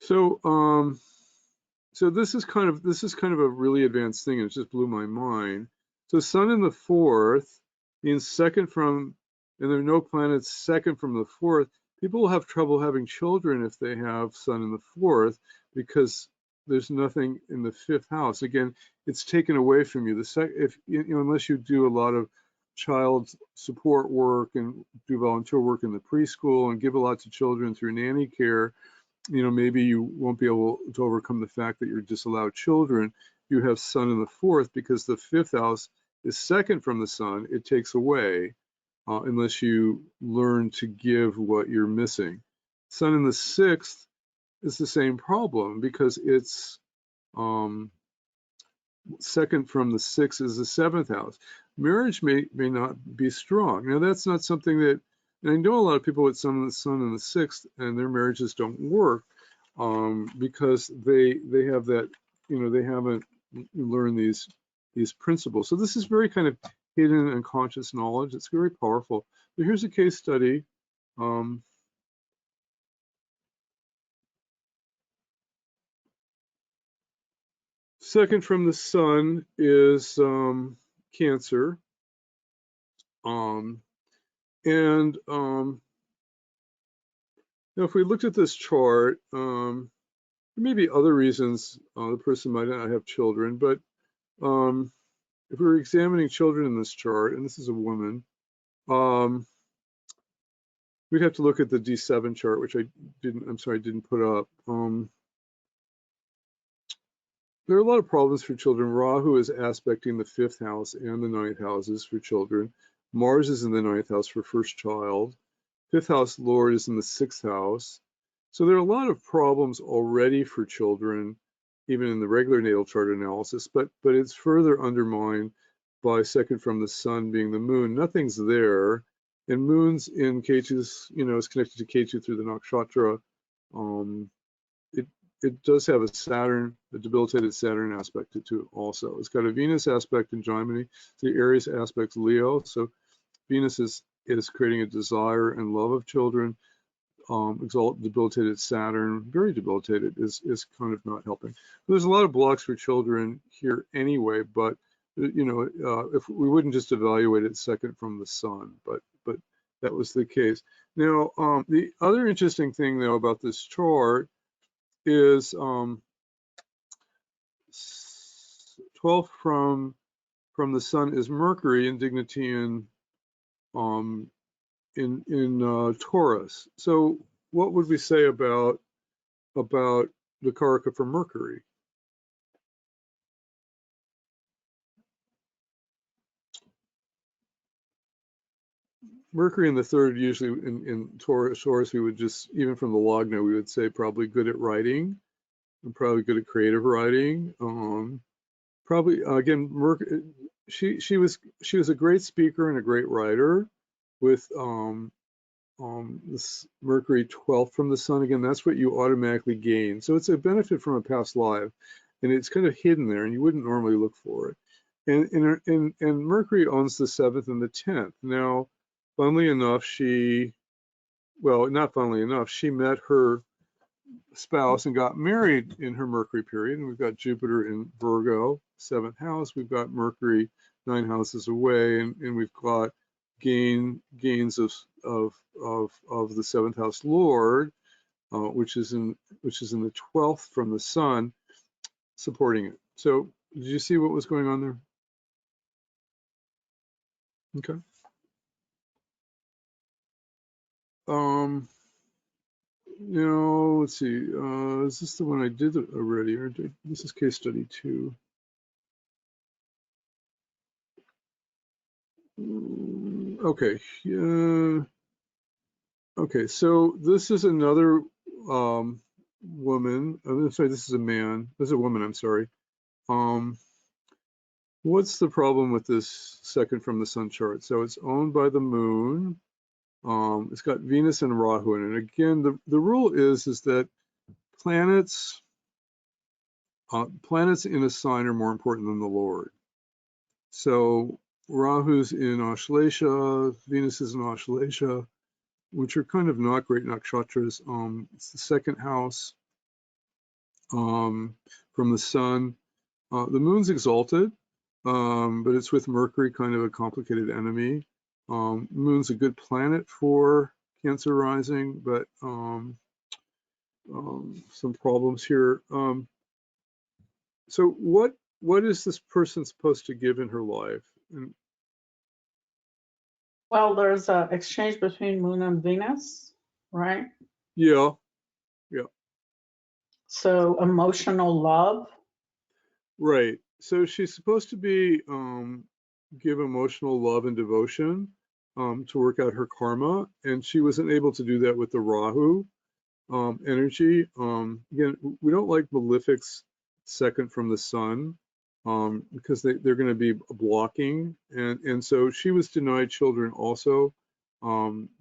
So this is kind of a really advanced thing, and it just blew my mind. So Sun in the 4th means second from, and there are no planets second from the 4th. People will have trouble having children if they have Sun in the 4th because there's nothing in the 5th house. Again, it's taken away from you. If you know, unless you do a lot of child support work and do volunteer work in the preschool and give a lot to children through nanny care, you know, maybe you won't be able to overcome the fact that you're disallowed children. You have Sun in the 4th because the 5th house is second from the Sun. It takes away unless you learn to give what you're missing. Sun in the 6th is the same problem because it's second from the 6th is the 7th house. Marriage may not be strong. Now that's not something that And I know a lot of people with sun in the 6th, and their marriages don't work because they have that, you know, they haven't learned these principles. So this is very kind of hidden and conscious knowledge. It's very powerful. So here's a case study. Second from the sun is Cancer. Now if we looked at this chart, there may be other reasons the person might not have children, but if we were examining children in this chart, and this is a woman, we'd have to look at the D7 chart, which I didn't put up. There are a lot of problems for children. Rahu is aspecting the 5th house and the 9th houses for children. Mars is in the 9th house for first child. 5th house Lord is in the 6th house. So there are a lot of problems already for children, even in the regular natal chart analysis, but it's further undermined by second from the sun being the moon. Nothing's there. And moon's in Ketu's, you know, is connected to Ketu through the nakshatra. It does have a debilitated Saturn aspect to it also. It's got a Venus aspect in Gemini, the Aries aspect Leo. So Venus is creating a desire and love of children. Debilitated Saturn, very debilitated, is kind of not helping. There's a lot of blocks for children here anyway, but you know, if we wouldn't just evaluate it second from the sun, but that was the case. Now, the other interesting thing though about this chart is 12th from the sun is Mercury in dignity in Taurus. So what would we say about the Karaka for Mercury? Mercury in the 3rd, usually in Taurus, we would just, even from the Lagna, we would say probably good at writing and probably good at creative writing. Probably, again, Mercury, she was a great speaker and a great writer with this Mercury 12th from the sun. Again, that's what you automatically gain. So it's a benefit from a past life, and it's kind of hidden there, and you wouldn't normally look for it. And Mercury owns the 7th and the 10th. Now, funnily enough, not funnily enough, she met her spouse and got married in her Mercury period. And we've got Jupiter in Virgo, 7th house. We've got Mercury 9 houses away, and we've got gains of the 7th house Lord, which is in the 12th from the sun, supporting it. So did you see what was going on there? Okay. Now let's see. Is this the one I did already, or this is case study 2? Okay. Okay. So this is another woman. I'm sorry. This is a man. This is a woman. I'm sorry. What's the problem with this second from the sun chart? So it's owned by the moon. It's got Venus and Rahu in it. Again, the rule is that planets in a sign are more important than the Lord. So Rahu's in Ashlesha, Venus is in Ashlesha, which are kind of not great nakshatras. It's the 2nd house from the sun. The moon's exalted, but it's with Mercury, kind of a complicated enemy. Moon's a good planet for Cancer rising, but some problems here. So what is this person supposed to give in her life? Well, there's an exchange between Moon and Venus, right? Yeah. So emotional love. Right. So she's supposed to be give emotional love and devotion to work out her karma, and she wasn't able to do that with the Rahu energy. Again, we don't like malefics second from the sun because they're going to be blocking, and so she was denied children also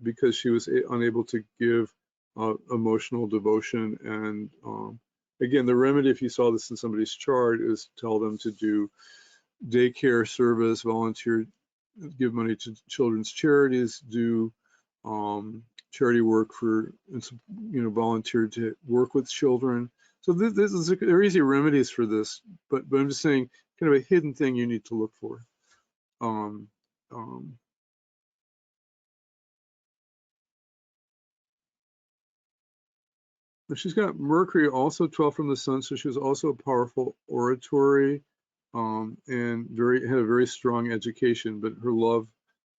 because she was unable to give emotional devotion. And again, the remedy, if you saw this in somebody's chart, is tell them to do daycare service, volunteer, give money to children's charities, do charity work for, volunteer to work with children. So there are easy remedies for this, but I'm just saying, kind of a hidden thing you need to look for. She's got Mercury also 12 from the sun, so she was also a powerful oratory, and had a very strong education, but her love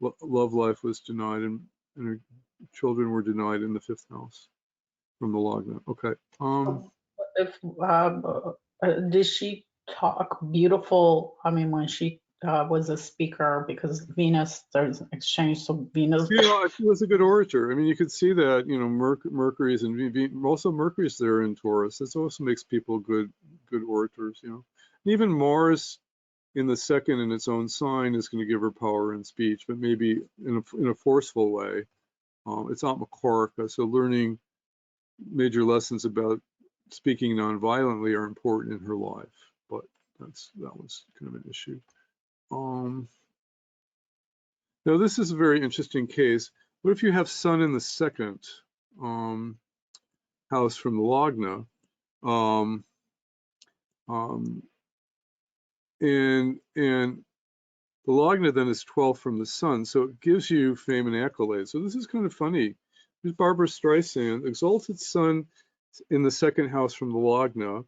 life was denied, and her children were denied in the 5th house from the Lagna. Okay. Did she talk beautiful? I mean, when she was a speaker, because Venus, there's an exchange, so Venus. Yeah, she was a good orator. I mean, you could see that, Mercury's and also Mercury's there in Taurus. This also makes people good orators, And even Mars in the 2nd in its own sign is going to give her power in speech, but maybe in a forceful way. It's not Makaraka, so learning major lessons about speaking non-violently are important in her life, but that was kind of an issue. Now this is a very interesting case. What if you have Sun in the 2nd house from the Lagna, and the Lagna then is 12 from the Sun, so it gives you fame and accolades. So this is kind of funny. Here's Barbara Streisand, exalted Sun in the 2nd house from the Lagna,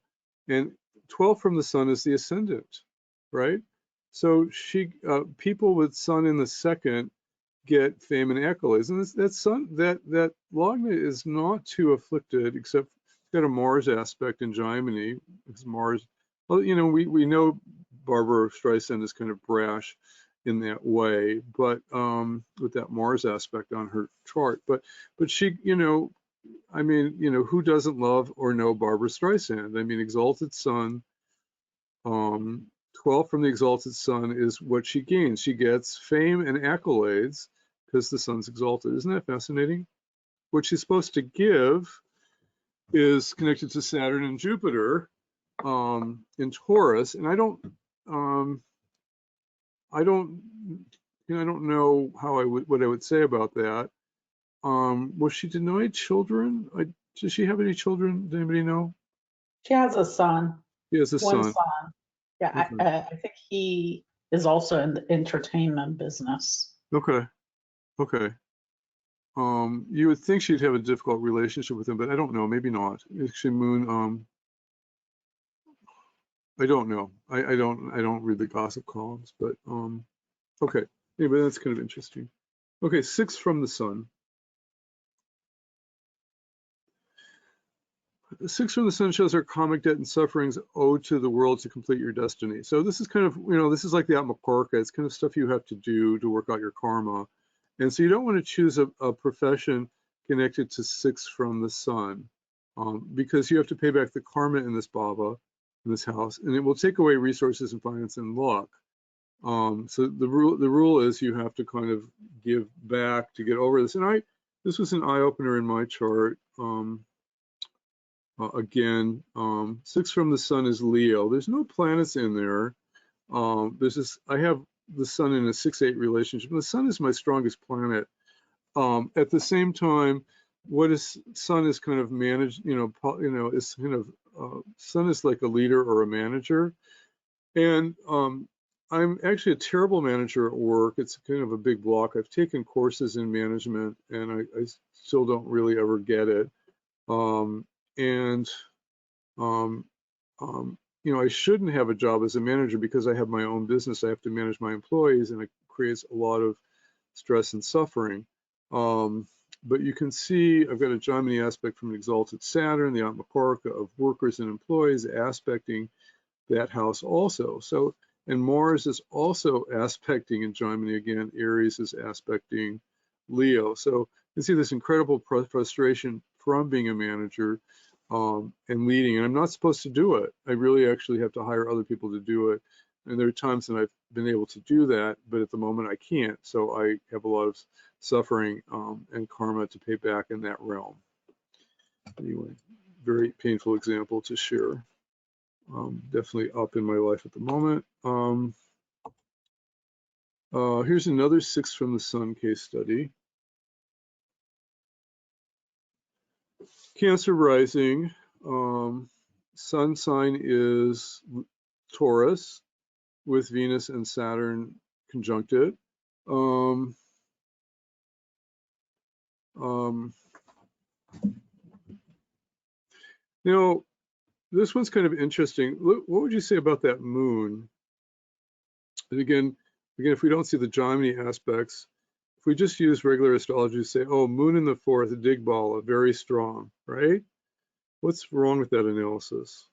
and 12 from the Sun is the ascendant, right? So people with Sun in the 2nd get fame and accolades, and that Lagna is not too afflicted, except it's got a Mars aspect in Gemini, because Mars. Well, we know Barbara Streisand is kind of brash in that way, but with that Mars aspect on her chart. But she, I mean, who doesn't love or know Barbara Streisand? I mean, exalted Sun, 12 from the exalted Sun is what she gains. She gets fame and accolades because the Sun's exalted. Isn't that fascinating? What she's supposed to give is connected to Saturn and Jupiter in Taurus, and I don't know what I would say about that. Was she denied children? Does she have any children? Does anybody know? She has a son. She has a One son. Yeah, Okay. I think he is also in the entertainment business. Okay. You would think she'd have a difficult relationship with him, but I don't know. Maybe not. Actually, Moon. I don't know. I don't read the gossip columns, but okay. Anyway, that's kind of interesting. Okay, 6 from the Sun. 6 from the Sun shows our karmic debt and sufferings owed to the world to complete your destiny. So this is kind of, this is like the Atmakarka. It's kind of stuff you have to do to work out your karma. And so you don't want to choose a profession connected to 6 from the Sun, because you have to pay back the karma in this bhava, in this house, and it will take away resources and finance and luck. So the rule is you have to kind of give back to get over this. And this was an eye opener in my chart. Again, 6 from the Sun is Leo. There's no planets in there. I have the Sun in a 6-8 relationship. And the Sun is my strongest planet. At the same time, Sun is kind of managed, is kind of, Sun is like a leader or a manager. And I'm actually a terrible manager at work. It's kind of a big block. I've taken courses in management, and I still don't really ever get it. I shouldn't have a job as a manager because I have my own business. I have to manage my employees, and it creates a lot of stress and suffering. But you can see I've got a Gemini aspect from an exalted Saturn, the Atmakaraka of workers and employees aspecting that house also. So, and Mars is also aspecting in Gemini again. Aries is aspecting Leo. So you can see this incredible frustration from being a manager and leading. And I'm not supposed to do it. I really actually have to hire other people to do it. And there are times that I've been able to do that, but at the moment I can't. So I have a lot of suffering and karma to pay back in that realm. Anyway, very painful example to share. Definitely up in my life at the moment. Here's another 6 from the sun case study. Cancer rising, sun sign is Taurus with Venus and Saturn conjuncted. You know, this one's kind of interesting. What would you say about that moon? And again, if we don't see the Gemini aspects, if we just use regular astrology to say, oh, moon in the 4th, Digbala, very strong, right? What's wrong with that analysis?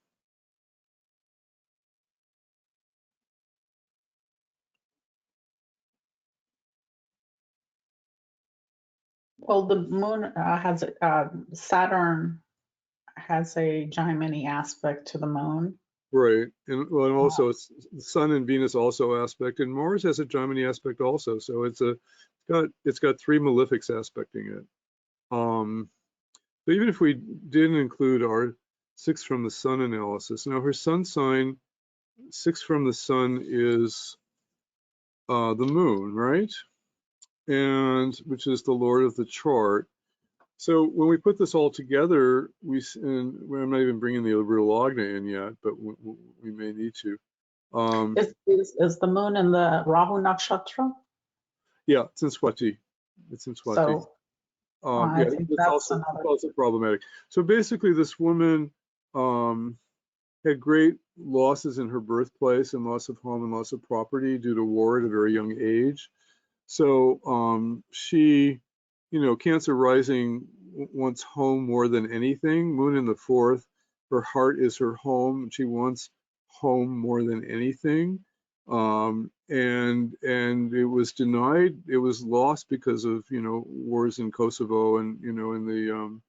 Well, the moon has Saturn has a Gemini aspect to the moon. Right, and well, and also it's the Sun and Venus also aspect, and Mars has a Gemini aspect also. So it's got 3 malefics aspecting it. But even if we didn't include our 6 from the Sun analysis, now her Sun sign 6 from the Sun is the Moon, right? And which is the Lord of the chart. So when we put this all together, and I'm not even bringing the real Lagna in yet, but we may need to. Is the moon in the Rahu Nakshatra? Yeah, it's in Swati. It's in Swati. So I yeah, think it's that's also problematic. So basically, this woman had great losses in her birthplace and loss of home and loss of property due to war at a very young age. So she, Cancer rising wants home more than anything. Moon in the 4th, her heart is her home. She wants home more than anything. And it was denied. It was lost because of wars in Kosovo and in the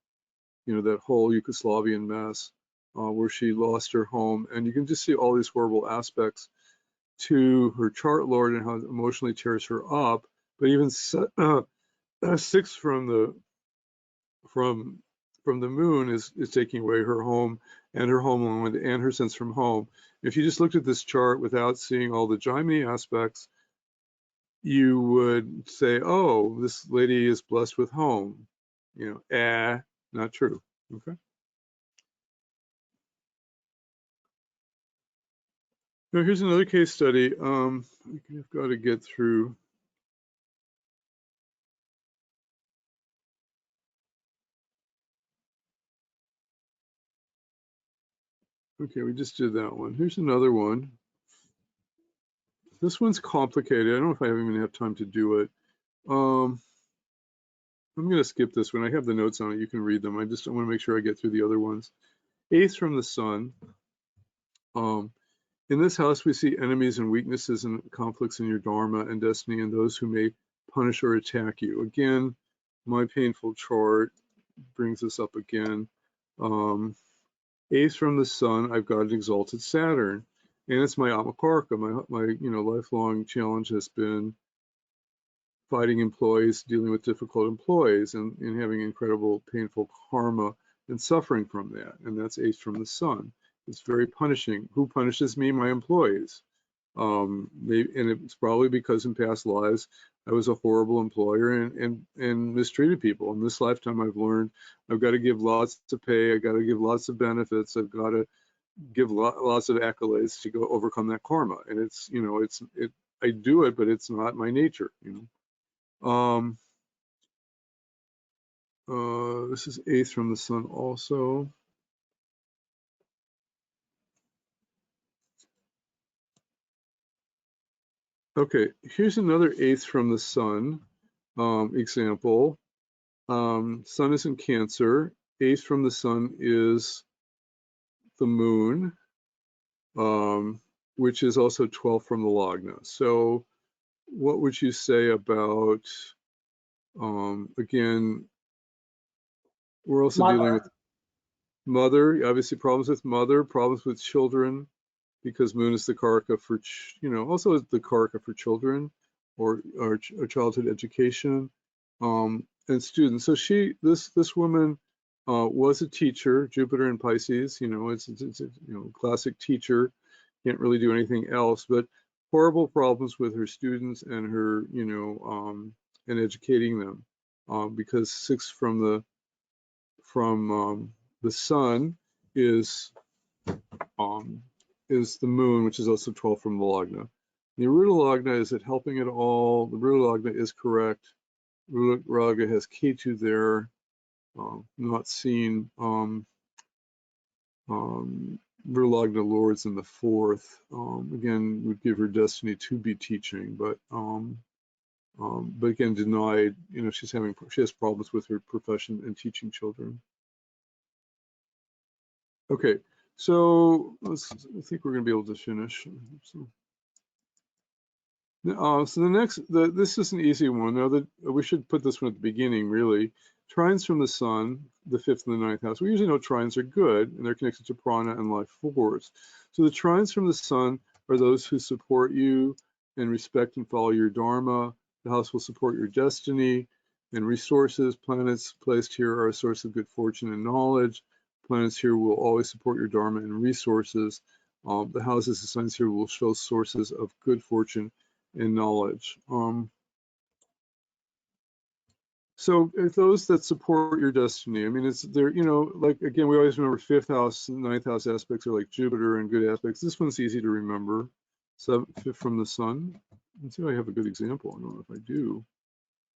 that whole Yugoslavian mess where she lost her home. And you can just see all these horrible aspects to her chart lord and how it emotionally tears her up. But even 6 from the moon is taking away her home and her homeland and her sense from home. If you just looked at this chart without seeing all the Gemini aspects, you would say, oh, this lady is blessed with home. Not true. Okay. Now here's another case study. I've got to get through. Okay, we just did that one. Here's another one. This one's complicated. I don't know if I even have time to do it. I'm going to skip this one. I have the notes on it. You can read them. I want to make sure I get through the other ones. 8th from the sun. In this house, we see enemies and weaknesses and conflicts in your dharma and destiny and those who may punish or attack you. Again, my painful chart brings this up again. 8th from the sun, I've got an exalted Saturn. And it's my Amakarka. My lifelong challenge has been fighting employees, dealing with difficult employees, and having incredible painful karma and suffering from that. And that's 8th from the sun. It's very punishing. Who punishes me? My employees. And it's probably because in past lives I was a horrible employer and mistreated people. In this lifetime, I've learned I've got to give lots of pay. I've got to give lots of benefits. I've got to give lots of accolades to go overcome that karma. And I do it, but it's not my nature. This is 8th from the sun also. Okay, here's another 8th from the sun example. Sun is in Cancer. 8th from the sun is the moon, which is also 12th from the Lagna. So what would you say about, again, we're also dealing with mother, obviously problems with mother, problems with children, because moon is the karaka for, also the karaka for children or childhood education. and students. So this woman was a teacher, Jupiter in Pisces. You know, it's a classic teacher. Can't really do anything else, but horrible problems with her students and her, and educating them, because 6 from the sun is the moon, which is also 12 from the Lagna. The Aruda Lagna, is it helping at all? The Aruda Lagna is correct. Aruda Lagna has Ketu there, not seen. Aruda Lagna Lords in the 4th. Again, would give her destiny to be teaching, but again denied. You know, she has problems with her profession and teaching children. Okay, so I think we're going to be able to finish. So the next, this is an easy one. Now that we should put this one at the beginning, really. Trines from the sun, the 5th and the 9th house. We usually know trines are good, and they're connected to prana and life force. So the trines from the sun are those who support you and respect and follow your dharma. The house will support your destiny and resources. Planets placed here are a source of good fortune and knowledge. Planets here will always support your dharma and resources. The houses, the signs here will show sources of good fortune and knowledge. So if those that support your destiny, I mean, it's there, like, again, we always remember 5th house and 9th house aspects are like Jupiter and good aspects. This one's easy to remember. 7th from the sun. Let's see if I have a good example. I don't know if I do.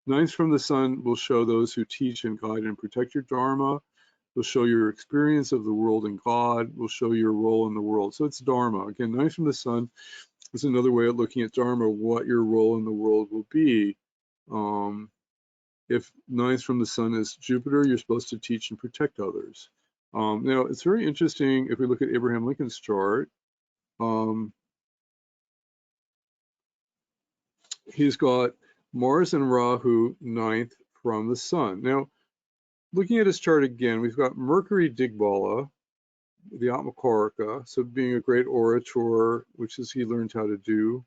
9th from the sun will show those who teach and guide and protect your dharma. Will show your experience of the world and God. Will show your role in the world. So it's dharma. Again, 9th from the sun is another way of looking at dharma, what your role in the world will be. If 9th from the sun is Jupiter, you're supposed to teach and protect others. Now, it's very interesting if we look at Abraham Lincoln's chart. He's got Mars and Rahu 9th from the sun. Now, looking at his chart again, we've got Mercury Digbala, the Atmakaraka, so being a great orator, which is he learned how to do.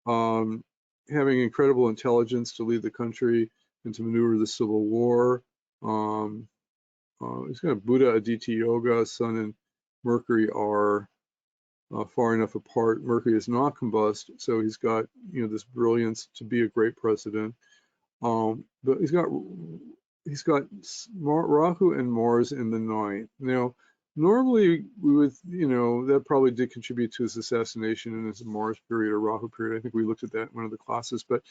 Having incredible intelligence to lead the country and to maneuver the civil war. He's got Buddha Aditya Yoga. Sun and Mercury are far enough apart. Mercury is not combust, so he's got this brilliance to be a great president. But he's got Rahu and Mars in the 9th. Now, normally we would, that probably did contribute to his assassination in his Mars period or Rahu period. I think we looked at that in one of the classes, but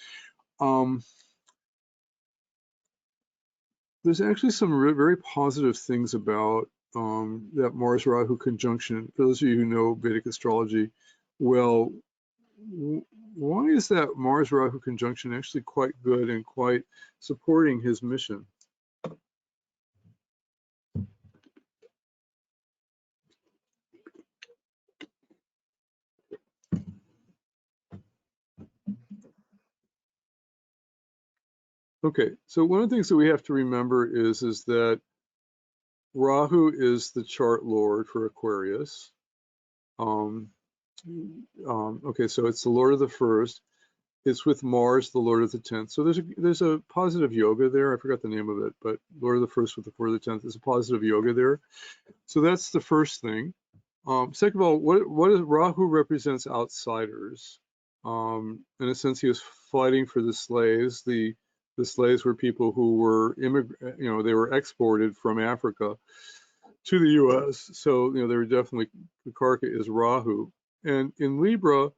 there's actually some very positive things about that Mars Rahu conjunction. For those of you who know Vedic astrology, well, why is that Mars Rahu conjunction actually quite good and quite supporting his mission? Okay, so one of the things that we have to remember is that Rahu is the chart lord for Aquarius. Okay, so it's the lord of the 1st. It's with Mars, the lord of the 10th. So there's a positive yoga there. I forgot the name of it, but lord of the 1st with the 4 of the 10th is a positive yoga there. So that's the first thing. Second of all, what is Rahu represents outsiders. In a sense, he was fighting for the slaves. The slaves were people who were they were exported from Africa to the U.S. So they were definitely, the Karka is Rahu. And in Libra,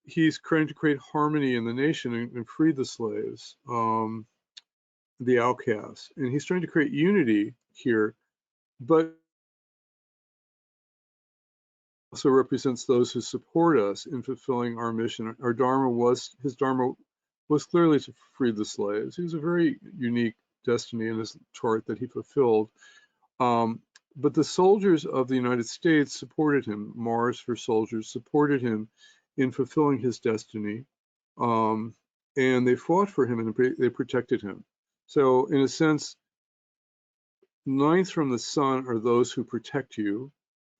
he's trying to create harmony in the nation and free the slaves, the outcasts, and he's trying to create unity here, but also represents those who support us in fulfilling our mission. His dharma was clearly to free the slaves. He was a very unique destiny in his chart that he fulfilled. But the soldiers of the United States supported him. Mars for soldiers supported him in fulfilling his destiny. And they fought for him and they protected him. So in a sense, 9th from the sun are those who protect you.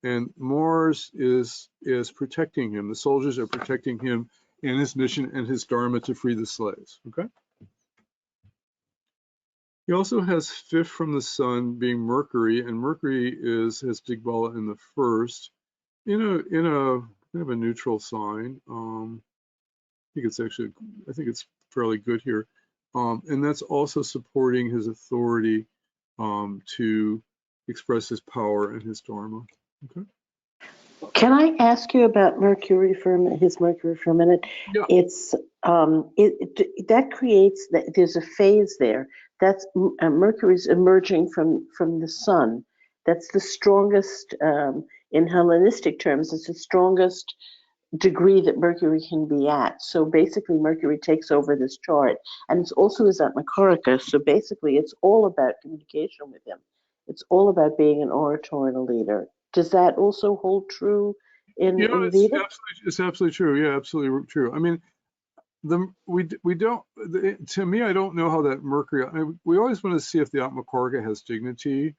And Mars is protecting him. The soldiers are protecting him and his mission and his dharma to free the slaves. Okay. He also has 5th from the sun being Mercury, and Mercury has Digbala in the 1st in a kind of a neutral sign. I think it's fairly good here. And that's also supporting his authority to express his power and his dharma. Okay. Can I ask you about Mercury his Mercury for a minute? Yeah. It's that creates that there's a phase there. That's Mercury's emerging from the sun. That's the strongest in Hellenistic terms. It's the strongest degree that Mercury can be at. So basically, Mercury takes over this chart, and it's also his Atmakarika. So basically, it's all about communication with him. It's all about being an orator and a leader. Does that also hold true in Vedic? It's absolutely true. Yeah, absolutely true. I mean, to me, I don't know how that Mercury. We always want to see if the Atmakarika has dignity.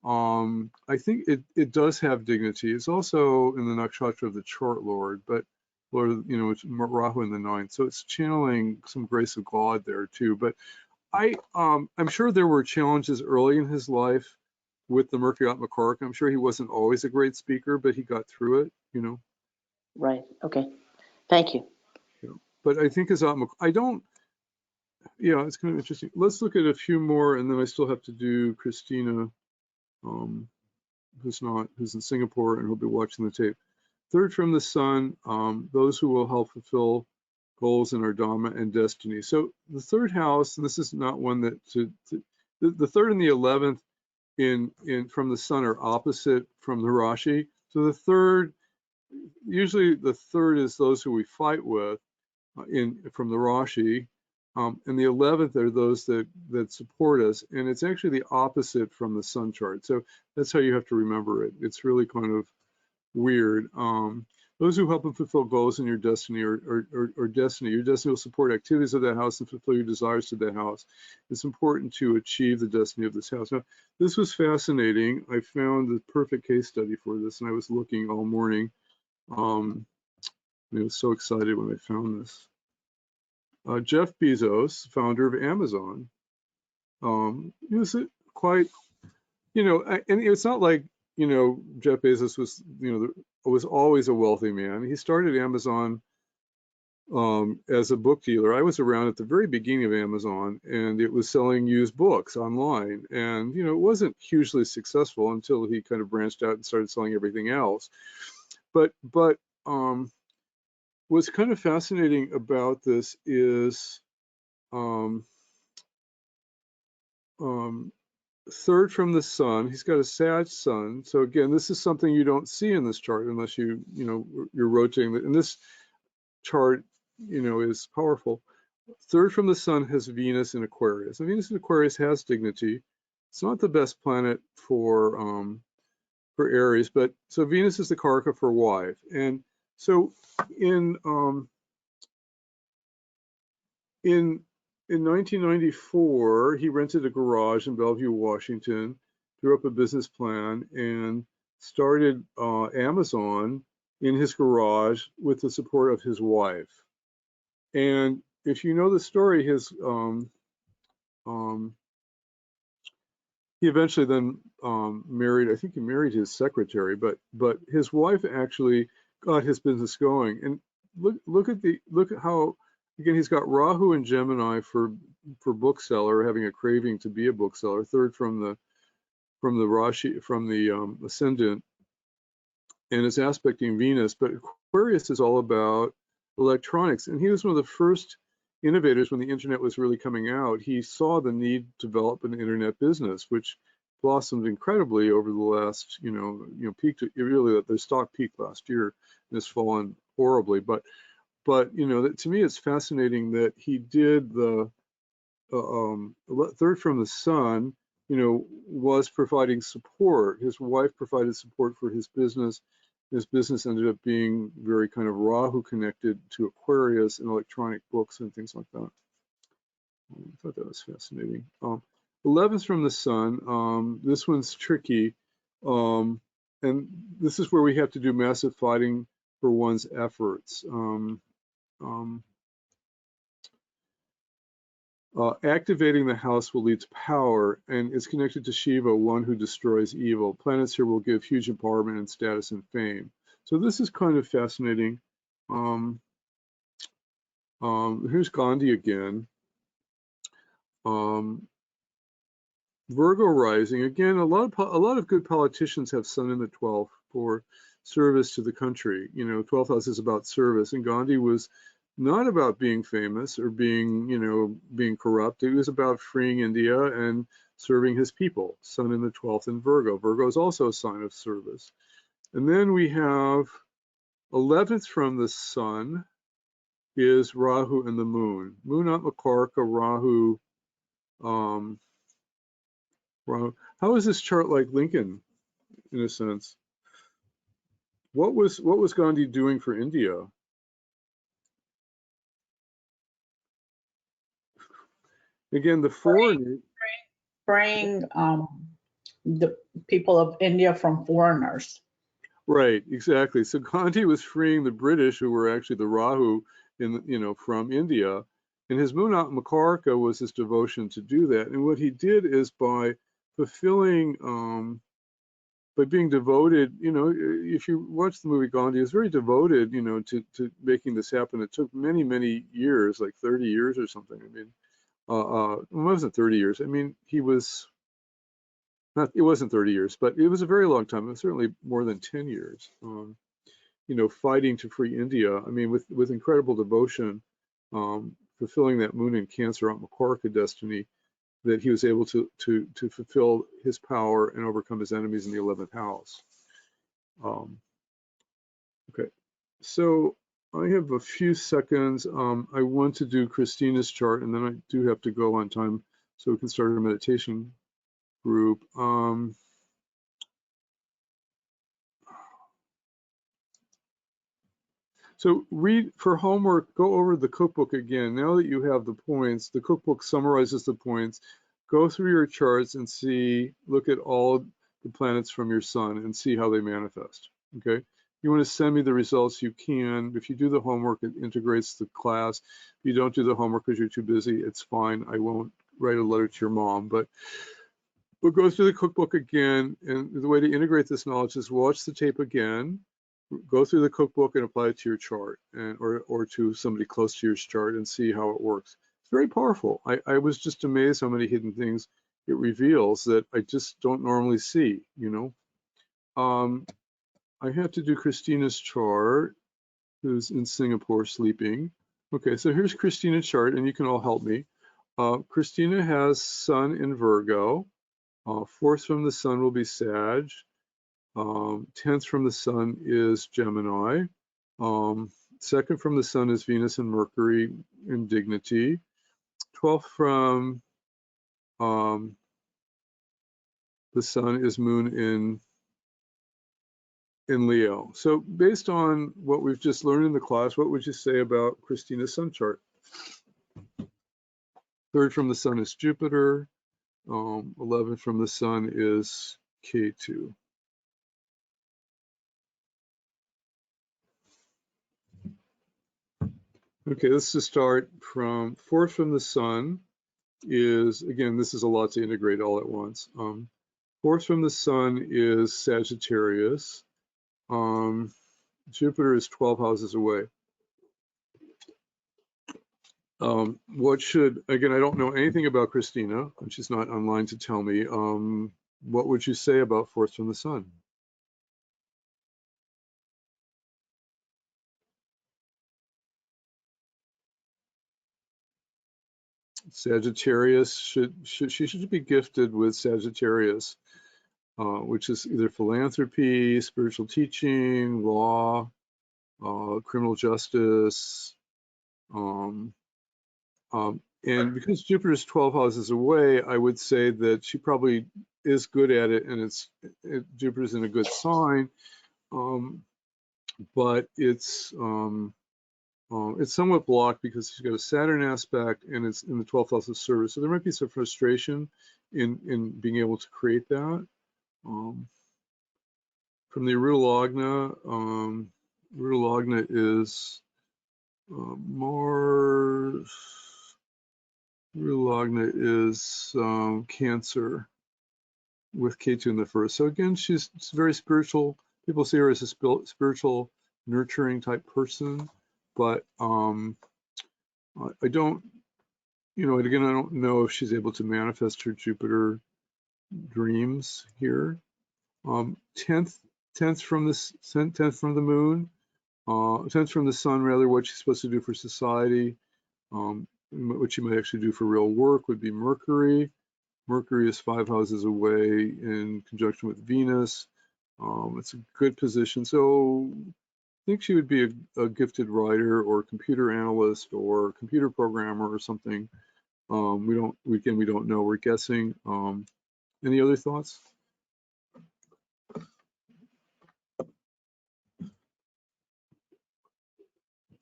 I think it does have dignity. It's also in the nakshatra of the chart lord, but Lord, it's Rahu in the 9th, so it's channeling some grace of God there too. But I'm sure there were challenges early in his life with the Mercury Atmakarika. I'm sure he wasn't always a great speaker, but he got through it. Right. Okay. Thank you. But I think his Atmakarika. It's kind of interesting. Let's look at a few more, and then I still have to do Christina. Who's in Singapore and who'll be watching the tape. 3rd from the sun, those who will help fulfill goals in our Dharma and destiny. So the 3rd house, and this is not one that the 3rd and the 11th in from the sun are opposite from the Rashi. So the 3rd, usually the 3rd is those who we fight with from the Rashi. And the 11th are those that support us, and it's actually the opposite from the sun chart. So that's how you have to remember it. It's really kind of weird. Those who help and fulfill goals in your destiny or destiny. Your destiny will support activities of that house and fulfill your desires to that house. It's important to achieve the destiny of this house. Now, this was fascinating. I found the perfect case study for this, and I was looking all morning. I was so excited when I found this. Jeff Bezos, founder of Amazon, was quite, and it's not like, Jeff Bezos was always a wealthy man. He started Amazon as a book dealer. I was around at the very beginning of Amazon, and it was selling used books online. And, it wasn't hugely successful until he kind of branched out and started selling everything else. But what's kind of fascinating about this is 3rd from the sun. He's got a Sag sun. So again, this is something you don't see in this chart unless you're rotating it. And this chart, is powerful. 3rd from the sun has Venus in Aquarius. And Venus in Aquarius has dignity. It's not the best planet for Aries, but so Venus is the Karaka for wife. And so in 1994, he rented a garage in Bellevue, Washington, drew up a business plan, and started Amazon in his garage with the support of his wife. And if you know the story, he eventually then married. I think he married his secretary, but his wife actually got his business going. And look at how. Again, he's got Rahu and Gemini for bookseller, having a craving to be a bookseller. 3rd from the Rashi, from the ascendant, and is aspecting Venus. But Aquarius is all about electronics, and he was one of the first innovators when the internet was really coming out. He saw the need to develop an internet business, which blossomed incredibly over the last, peaked. Really, the stock peaked last year and has fallen horribly, but to me, it's fascinating that he did the 3rd from the sun, was providing support. His wife provided support for his business. His business ended up being very kind of Rahu connected to Aquarius and electronic books and things like that. I thought that was fascinating. 11th from the sun, this one's tricky. And this is where we have to do massive fighting for one's efforts. Activating the house will lead to power, and it's connected to Shiva, one who destroys evil. Planets here will give huge empowerment and status and fame. So this is kind of fascinating. Here's Gandhi again. Virgo rising again. A lot of good politicians have Sun in the 12th for service to the country. You know, 12th house is about service, and Gandhi was not about being famous or being, you know, being corrupt. It was about freeing India and serving his people. Sun in the 12th in Virgo. Virgo is also a sign of service. And then we have 11th from the Sun is Rahu and the Moon. Moon at Makarka, Rahu. Rahu. How is this chart like Lincoln, in a sense? What was Gandhi doing for India? Again, the foreign. Freeing the people of India from foreigners. Right, exactly. So Gandhi was freeing the British, who were actually the Rahu, from India, and his Munat Makarka was his devotion to do that. And what he did is by fulfilling, by being devoted, if you watch the movie Gandhi, he was very devoted, to making this happen. It took many, many years, like 30 years or something. I mean, it wasn't 30 years. I mean, he was. It wasn't 30 years, but it was a very long time. It was certainly more than 10 years, fighting to free India. I mean, with incredible devotion, fulfilling that Moon in Cancer on Makarka destiny, that he was able to fulfill his power and overcome his enemies in the 11th house. Okay, so I have a few seconds. I want to do Christina's chart, and then I do have to go on time so we can start our meditation group. So read for homework, go over the cookbook again. Now that you have the points, the cookbook summarizes the points. Go through your charts and look at all the planets from your sun and see how they manifest, okay? If you want to send me the results, you can. If you do the homework, it integrates the class. If you don't do the homework because you're too busy, it's fine. I won't write a letter to your mom, but we'll go through the cookbook again. And the way to integrate this knowledge is watch the tape again, go through the cookbook and apply it to your chart, or to somebody close to your chart, and see how it works. It's very powerful. I was just amazed how many hidden things it reveals that I just don't normally see, I have to do Christina's chart, who's in Singapore sleeping. Okay, so here's Christina's chart, and you can all help me. Christina has Sun in Virgo. 4th from the Sun will be Sag. 10th from the Sun is Gemini. 2nd from the Sun is Venus and Mercury in Dignity. 12th from the Sun is Moon in Leo. So based on what we've just learned in the class, what would you say about Christina's sun chart? 3rd from the Sun is Jupiter. 11th from the Sun is K2. Okay, let's just start from 4th from the Sun is, again, this is a lot to integrate all at once. 4th from the Sun is Sagittarius. Jupiter is 12 houses away. Again, I don't know anything about Christina, and she's not online to tell me. What would you say about 4th from the Sun? Sagittarius she should be gifted with Sagittarius, which is either philanthropy, spiritual teaching, law, criminal justice, and because Jupiter is 12 houses away, I would say that she probably is good at it, and Jupiter's in a good sign, but it's somewhat blocked because she's got a Saturn aspect, and it's in the 12th house of service. So there might be some frustration in being able to create that. From the Rudalagna, Rudalagna is Mars. Guru Lagna is Cancer with Ketu in the first. So again, she's very spiritual. People see her as a spiritual, nurturing type person, but I don't, again, I don't know if she's able to manifest her Jupiter dreams here. 10th from the moon, 10th from the sun, rather, what she's supposed to do for society, what she might actually do for real work would be Mercury. Mercury is 5 houses away in conjunction with Venus. It's a good position. So I think she would be a gifted writer or computer analyst or computer programmer or something. We don't know. We're guessing. Any other thoughts?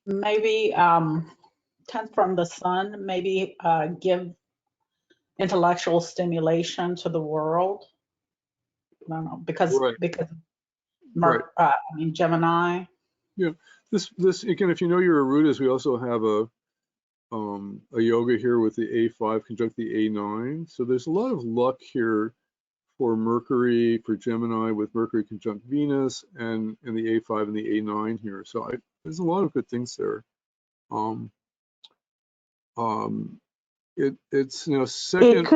Maybe 10th from the sun, maybe give intellectual stimulation to the world. I don't know, because Right. Right. I mean Gemini. Yeah. This again, if you know your Arudas, we also have a yoga here with the A5 conjunct the A9. So there's a lot of luck here for Mercury, for Gemini with Mercury conjunct Venus, and the A5 and the A9 here. So there's a lot of good things there. It's second.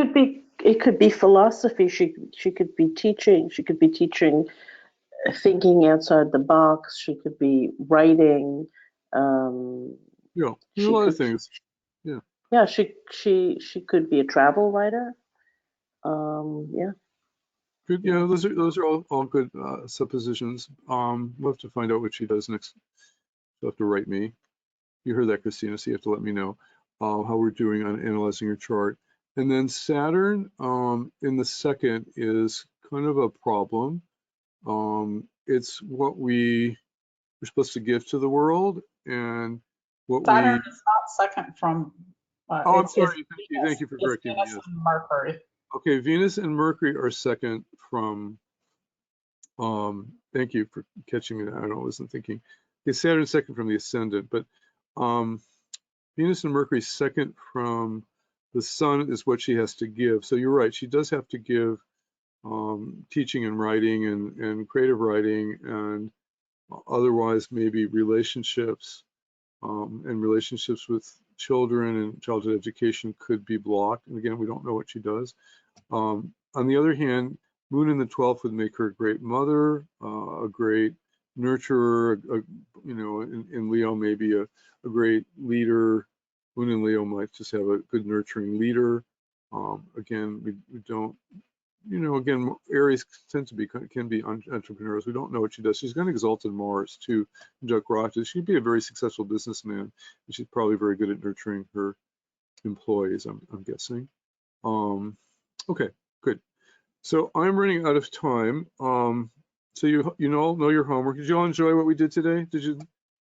It could be philosophy. She could be teaching. She could be teaching, thinking outside the box. She could be writing. Yeah, there's a lot of things. Yeah. Yeah, she could be a travel writer. Yeah. Good. Yeah, those are all good suppositions. We'll have to find out what she does next. You'll have to write me. You heard that, Christina, so you have to let me know how we're doing on analyzing your chart. And then Saturn in the second is kind of a problem. It's what we're supposed to give to the world, and what Saturn is not second from. I'm sorry. Thank you for correcting me. Venus and Mercury. Okay, Venus and Mercury are second from. Thank you for catching me. I wasn't thinking. Okay, Saturn's second from the ascendant, but Venus and Mercury second from the sun is what she has to give. So you're right. She does have to give teaching and writing and creative writing, and otherwise maybe relationships and relationships with children and childhood education could be blocked. And again, we don't know what she does. On the other hand, Moon in the 12th would make her a great mother, a great nurturer, in Leo, maybe a great leader. Moon in Leo might just have a good nurturing leader. Again, we don't, again, Aries can be entrepreneurs. We don't know what she does. She's got an exalted Mars too, conjunct Rahu. She'd be a very successful businessman, and she's probably very good at nurturing her employees, I'm guessing. Okay, good. So I'm running out of time. So you know your homework. Did you all enjoy what we did today? Isn't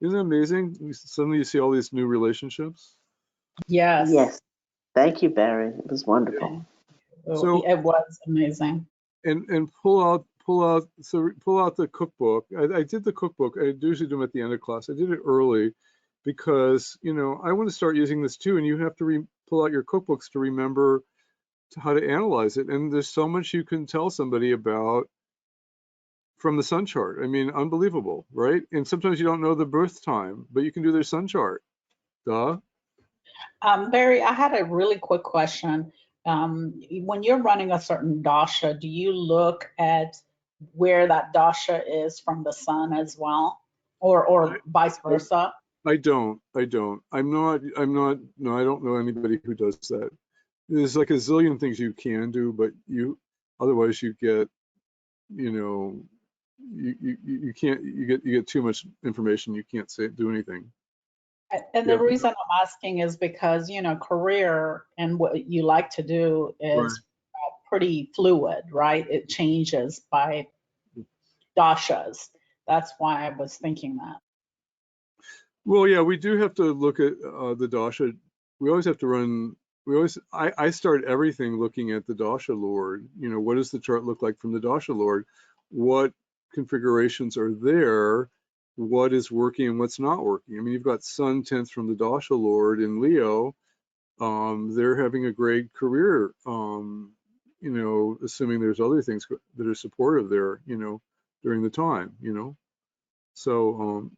it amazing? Suddenly you see all these new relationships. Yes. Yes. Thank you, Barry. It was wonderful. So it was amazing. And pull out the cookbook. I did the cookbook. I usually do them at the end of class. I did it early because I want to start using this too, and you have to pull out your cookbooks to remember how to analyze it. And there's so much you can tell somebody about from the sun chart. I mean, unbelievable, right? And sometimes you don't know the birth time, but you can do their sun chart. Duh. Barry, I had a really quick question. When you're running a certain dasha, do you look at where that dasha is from the sun as well, or vice versa? I don't. I'm not. No, I don't know anybody who does that. There's like a zillion things you can do, but otherwise you get, you can't. You get too much information. You can't do anything. And the reason I'm asking is because, career and what you like to do is pretty fluid, right? It changes by dashas. That's why I was thinking that. Well, yeah, we do have to look at the dasha. We always have to run. I start everything looking at the dasha lord. What does the chart look like from the dasha lord? What configurations are there? What is working and what's not working? I mean, you've got Sun 10th from the dasha lord in Leo. they're having a great career, you know, assuming there's other things that are supportive there, you know, during the time, you know. So,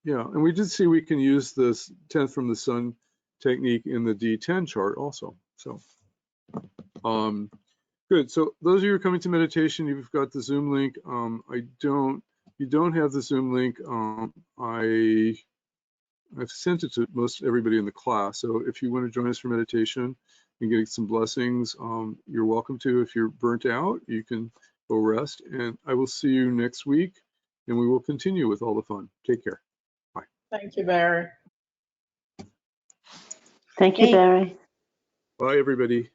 yeah, and we did see we can use this 10th from the sun technique in the D10 chart also. So, good. So those of you who are coming to meditation, you've got the Zoom link. You don't have the Zoom link. I've sent it to most everybody in the class. So if you want to join us for meditation and get some blessings, you're welcome to. If you're burnt out, you can go rest. And I will see you next week, and we will continue with all the fun. Take care. Bye. Thank you, Barry. Thank you, Thank- Barry. Bye, everybody.